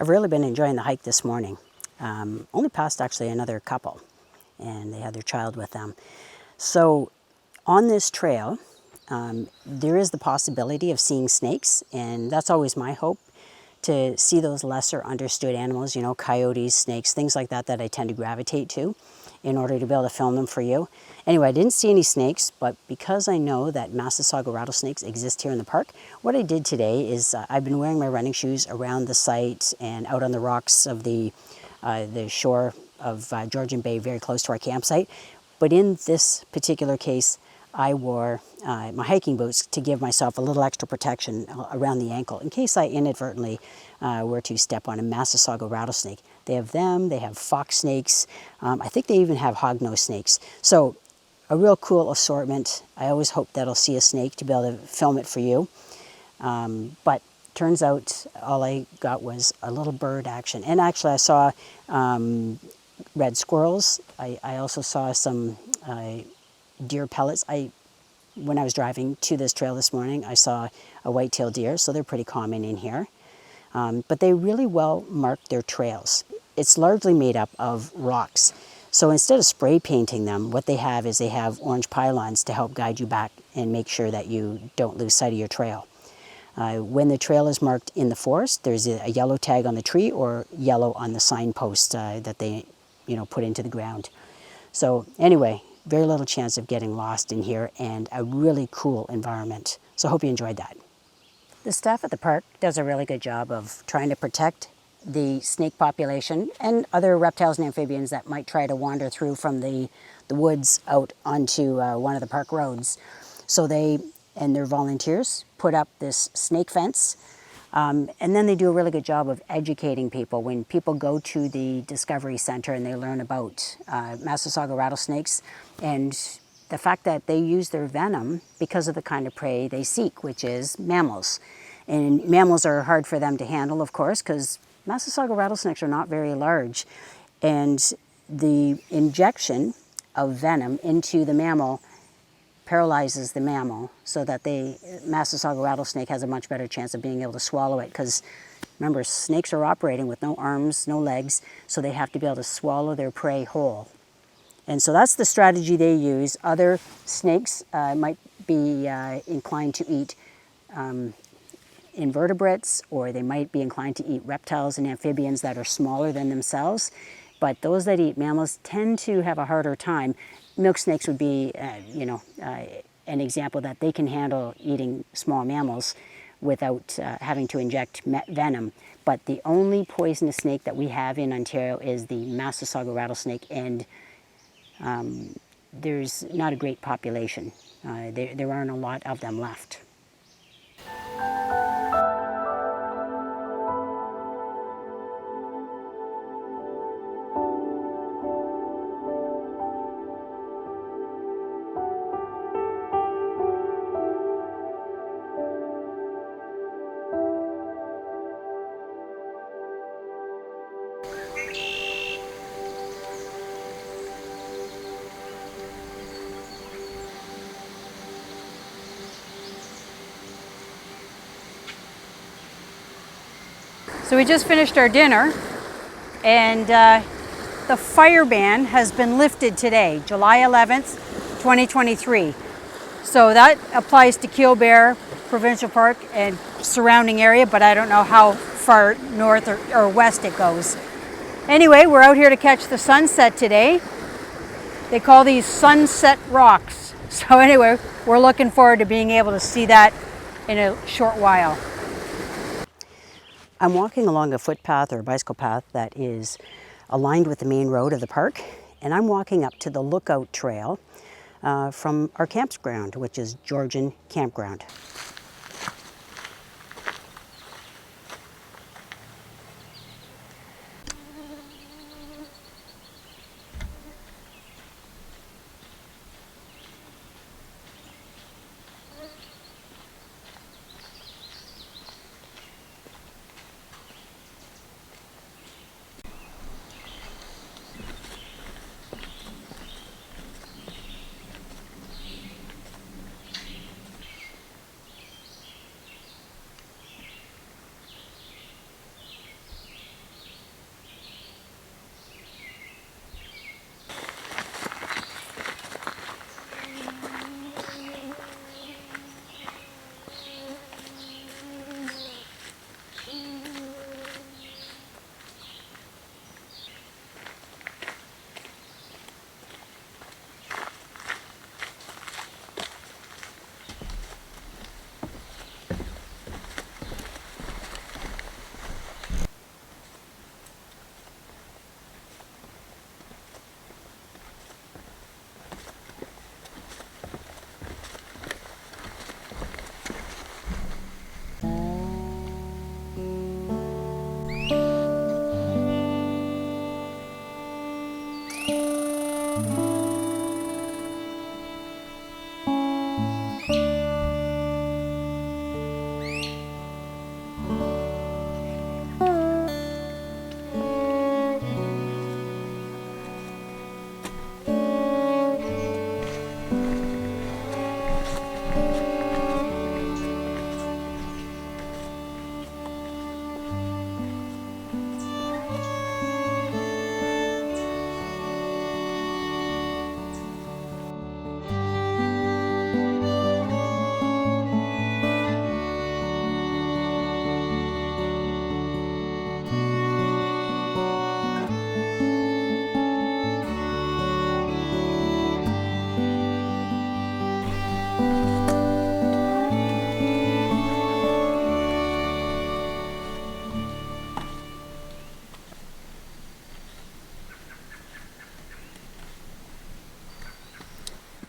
I've really been enjoying the hike this morning. Only passed actually another couple, and they had their child with them. So on this trail, there is the possibility of seeing snakes, and that's always my hope, to see those lesser understood animals, you know, coyotes, snakes, things like that that I tend to gravitate to in order to be able to film them for you. Anyway, I didn't see any snakes, but because I know that Massasauga rattlesnakes exist here in the park, what I did today is I've been wearing my running shoes around the site and out on the rocks of the shore of Georgian Bay, very close to our campsite. But in this particular case, I wore my hiking boots to give myself a little extra protection around the ankle in case I inadvertently were to step on a Massasauga rattlesnake. They have them, they have fox snakes, I think they even have hognose snakes. So a real cool assortment. I always hope that I'll see a snake to be able to film it for you. But turns out all I got was a little bird action. And actually I saw red squirrels. I also saw some deer pellets. When I was driving to this trail this morning, I saw a white-tailed deer, so they're pretty common in here. But they really well mark their trails. It's largely made up of rocks. So instead of spray painting them, what they have is they have orange pylons to help guide you back and make sure that you don't lose sight of your trail. When the trail is marked in the forest, there's a yellow tag on the tree or yellow on the signpost that they, put into the ground. So anyway, very little chance of getting lost in here and a really cool environment. So I hope you enjoyed that. The staff at the park does a really good job of trying to protect the snake population and other reptiles and amphibians that might try to wander through from the woods out onto one of the park roads. So they and their volunteers put up this snake fence, and then they do a really good job of educating people. When people go to the Discovery Center and they learn about Massasauga rattlesnakes and the fact that they use their venom because of the kind of prey they seek, which is mammals. And mammals are hard for them to handle, of course, because Massasauga rattlesnakes are not very large. And the injection of venom into the mammal paralyzes the mammal so that the Massasauga rattlesnake has a much better chance of being able to swallow it, because remember, snakes are operating with no arms, no legs, so they have to be able to swallow their prey whole. And so that's the strategy they use. Other snakes might be inclined to eat invertebrates, or they might be inclined to eat reptiles and amphibians that are smaller than themselves. But those that eat mammals tend to have a harder time. Milk snakes would be, an example that they can handle eating small mammals without having to inject venom. But the only poisonous snake that we have in Ontario is the Massasauga rattlesnake, and there's not a great population. There aren't a lot of them left. So we just finished our dinner, and the fire ban has been lifted today, July 11th, 2023. So that applies to Killbear Provincial Park and surrounding area, but I don't know how far north or west it goes. Anyway, we're out here to catch the sunset today. They call these sunset rocks. So anyway, we're looking forward to being able to see that in a short while. I'm walking along a footpath or a bicycle path that is aligned with the main road of the park, and I'm walking up to the lookout trail from our campground, which is Georgian Campground.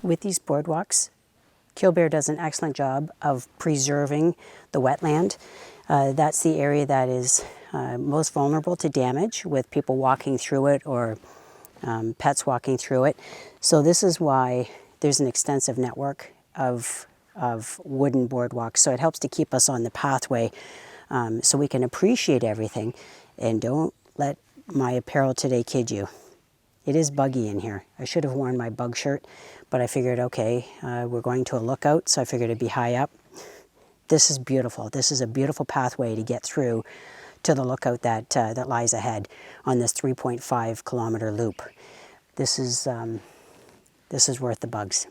With these boardwalks, Killbear does an excellent job of preserving the wetland. That's the area that is most vulnerable to damage with people walking through it or pets walking through it. So this is why there's an extensive network of wooden boardwalks. So it helps to keep us on the pathway so we can appreciate everything. And don't let my apparel today kid you. It is buggy in here. I should have worn my bug shirt, but I figured, okay, we're going to a lookout, so I figured it'd be high up. This is beautiful. This is a beautiful pathway to get through to the lookout that lies ahead on this 3.5 kilometer loop. This is worth the bugs.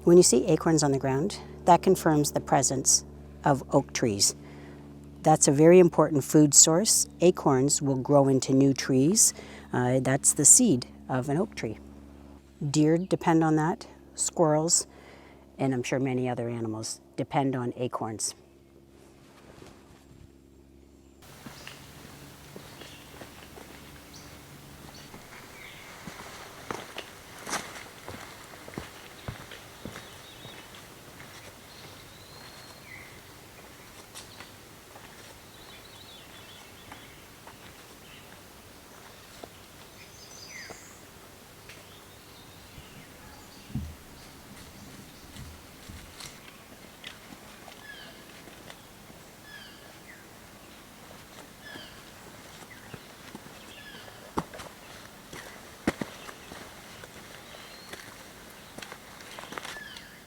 When you see acorns on the ground, that confirms the presence of oak trees. That's a very important food source. Acorns will grow into new trees. That's the seed of an oak tree. Deer depend on that, squirrels, and I'm sure many other animals depend on acorns.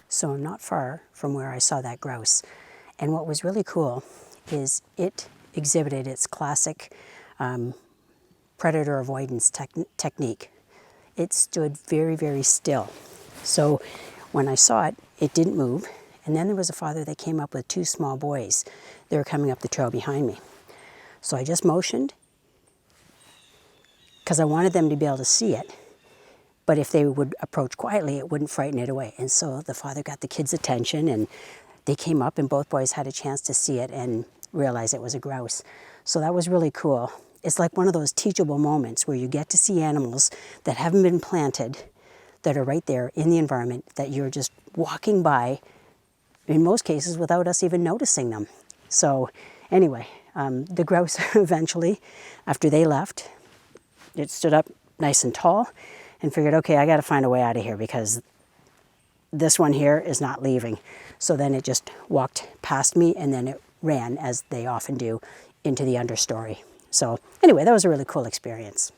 So I'm not far from where I saw that grouse. And what was really cool is it exhibited its classic predator avoidance technique. It stood very, very still. So when I saw it, it didn't move. And then there was a father that came up with two small boys. They were coming up the trail behind me. So I just motioned because I wanted them to be able to see it. But if they would approach quietly, it wouldn't frighten it away. And so the father got the kids' attention and they came up and both boys had a chance to see it and realize it was a grouse. So that was really cool. It's like one of those teachable moments where you get to see animals that haven't been planted, that are right there in the environment, that you're just walking by, in most cases without us even noticing them. So anyway, the grouse eventually, after they left, it stood up nice and tall and figured, okay, I got to find a way out of here because this one here is not leaving. So then it just walked past me and then it ran, as they often do, into the understory. So anyway, that was a really cool experience.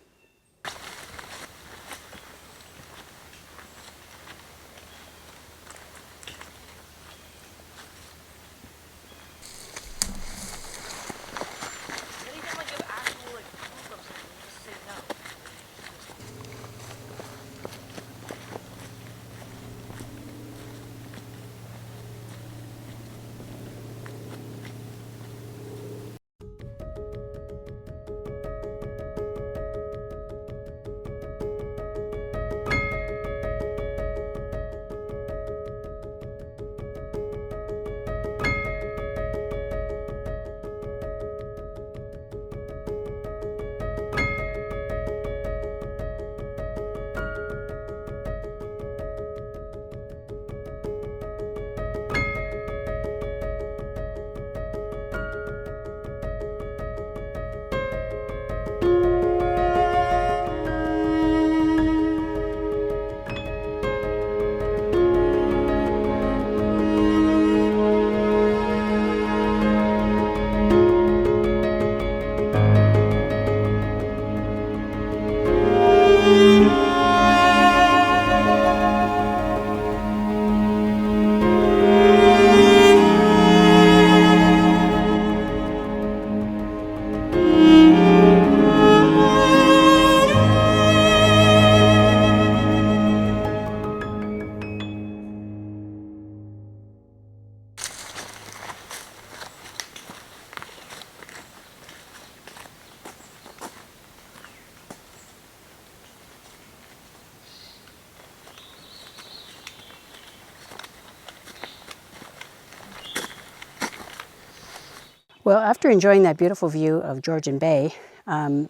Well, after enjoying that beautiful view of Georgian Bay,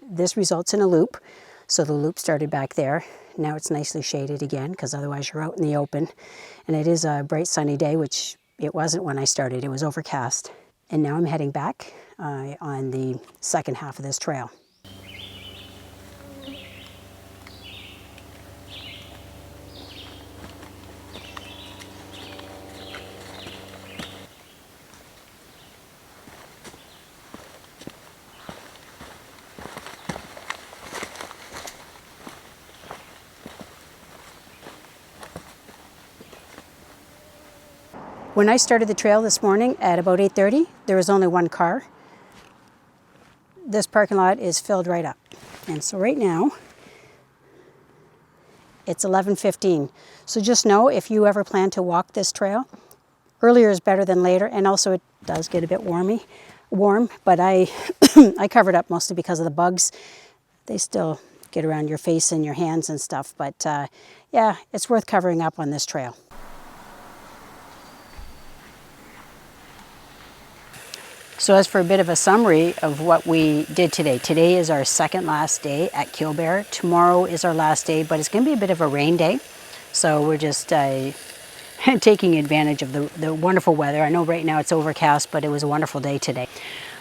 this results in a loop. So the loop started back there. Now it's nicely shaded again, because otherwise you're out in the open. And it is a bright sunny day, which it wasn't when I started. It was overcast. And now I'm heading back on the second half of this trail. When I started the trail this morning at about 8:30, there was only one car. This parking lot is filled right up. And so right now, it's 11:15. So just know, if you ever plan to walk this trail, earlier is better than later. And also it does get a bit warm, but I covered up mostly because of the bugs. They still get around your face and your hands and stuff. But yeah, it's worth covering up on this trail. So as for a bit of a summary of what we did today. Today is our second last day at Killbear. Tomorrow is our last day, but it's going to be a bit of a rain day. So we're just taking advantage of the wonderful weather. I know right now it's overcast, but it was a wonderful day today.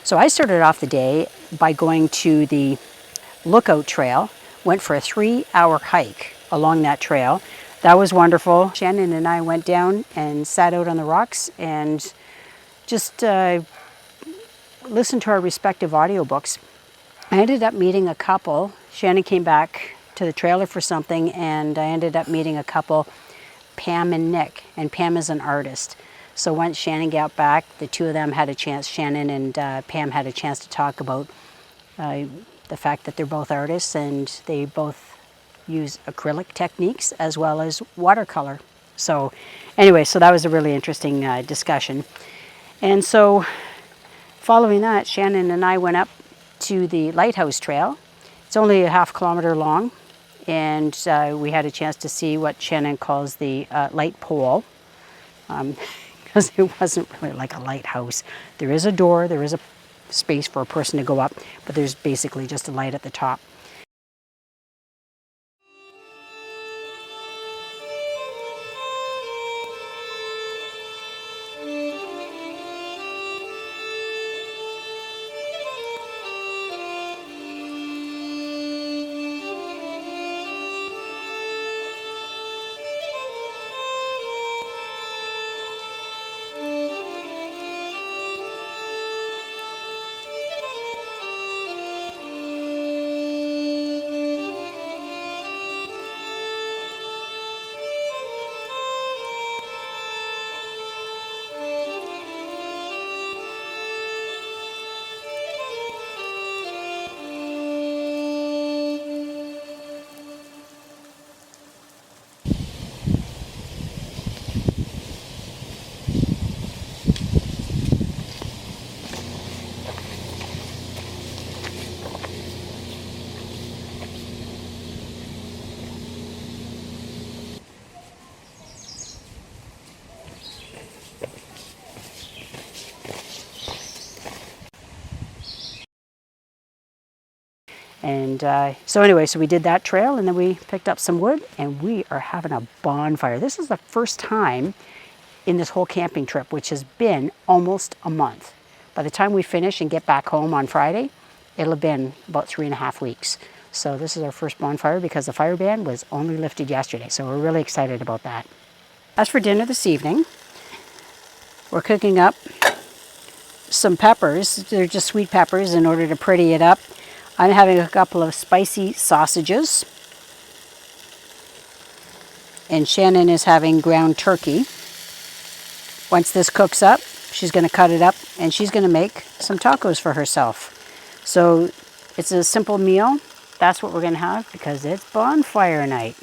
So I started off the day by going to the Lookout Trail, went for a 3-hour hike along that trail. That was wonderful. Shannon and I went down and sat out on the rocks and just listened to our respective audiobooks. I ended up meeting a couple. Shannon came back to the trailer for something, and I ended up meeting a couple, Pam and Nick. And Pam is an artist. So once Shannon got back, the two of them had a chance, Shannon and Pam had a chance to talk about the fact that they're both artists and they both use acrylic techniques as well as watercolor. So anyway, so that was a really interesting discussion. And so following that, Shannon and I went up to the Lighthouse Trail. It's only a half kilometer long, and we had a chance to see what Shannon calls the light pole, because it wasn't really like a lighthouse. There is a door, there is a space for a person to go up, but there's basically just a light at the top. And so anyway, so we did that trail, and then we picked up some wood, and we are having a bonfire. This is the first time in this whole camping trip, which has been almost a month. By the time we finish and get back home on Friday, it'll have been about 3.5 weeks. So this is our first bonfire because the fire ban was only lifted yesterday. So we're really excited about that. As for dinner this evening, we're cooking up some peppers. They're just sweet peppers in order to pretty it up. I'm having a couple of spicy sausages. And Shannon is having ground turkey. Once this cooks up, she's going to cut it up and she's going to make some tacos for herself. So it's a simple meal. That's what we're going to have because it's bonfire night.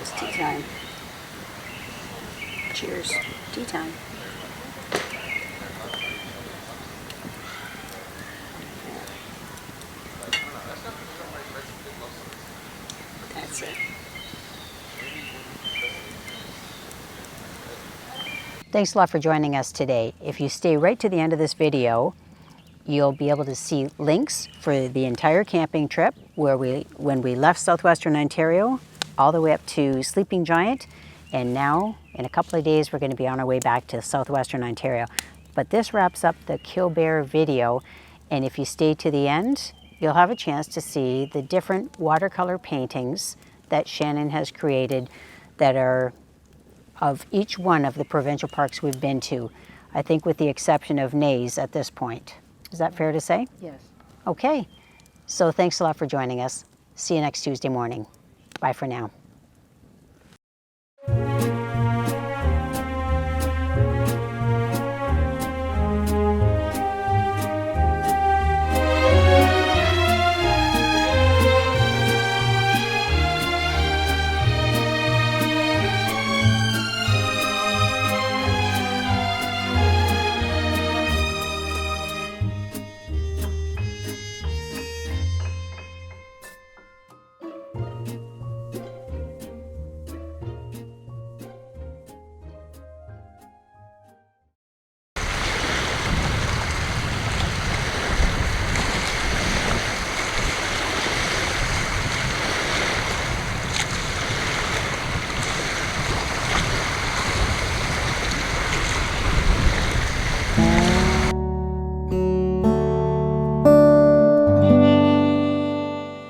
It's tea time. Cheers. Tea time. That's it. Thanks a lot for joining us today. If you stay right to the end of this video, you'll be able to see links for the entire camping trip when we left Southwestern Ontario all the way up to Sleeping Giant, and now in a couple of days we're going to be on our way back to Southwestern Ontario. But this wraps up the Killbear video, and if you stay to the end, you'll have a chance to see the different watercolor paintings that Shannon has created that are of each one of the provincial parks we've been to, I think with the exception of Neys at this point. Is that fair to say? Yes. Okay, so thanks a lot for joining us. See you next Tuesday morning. Bye for now.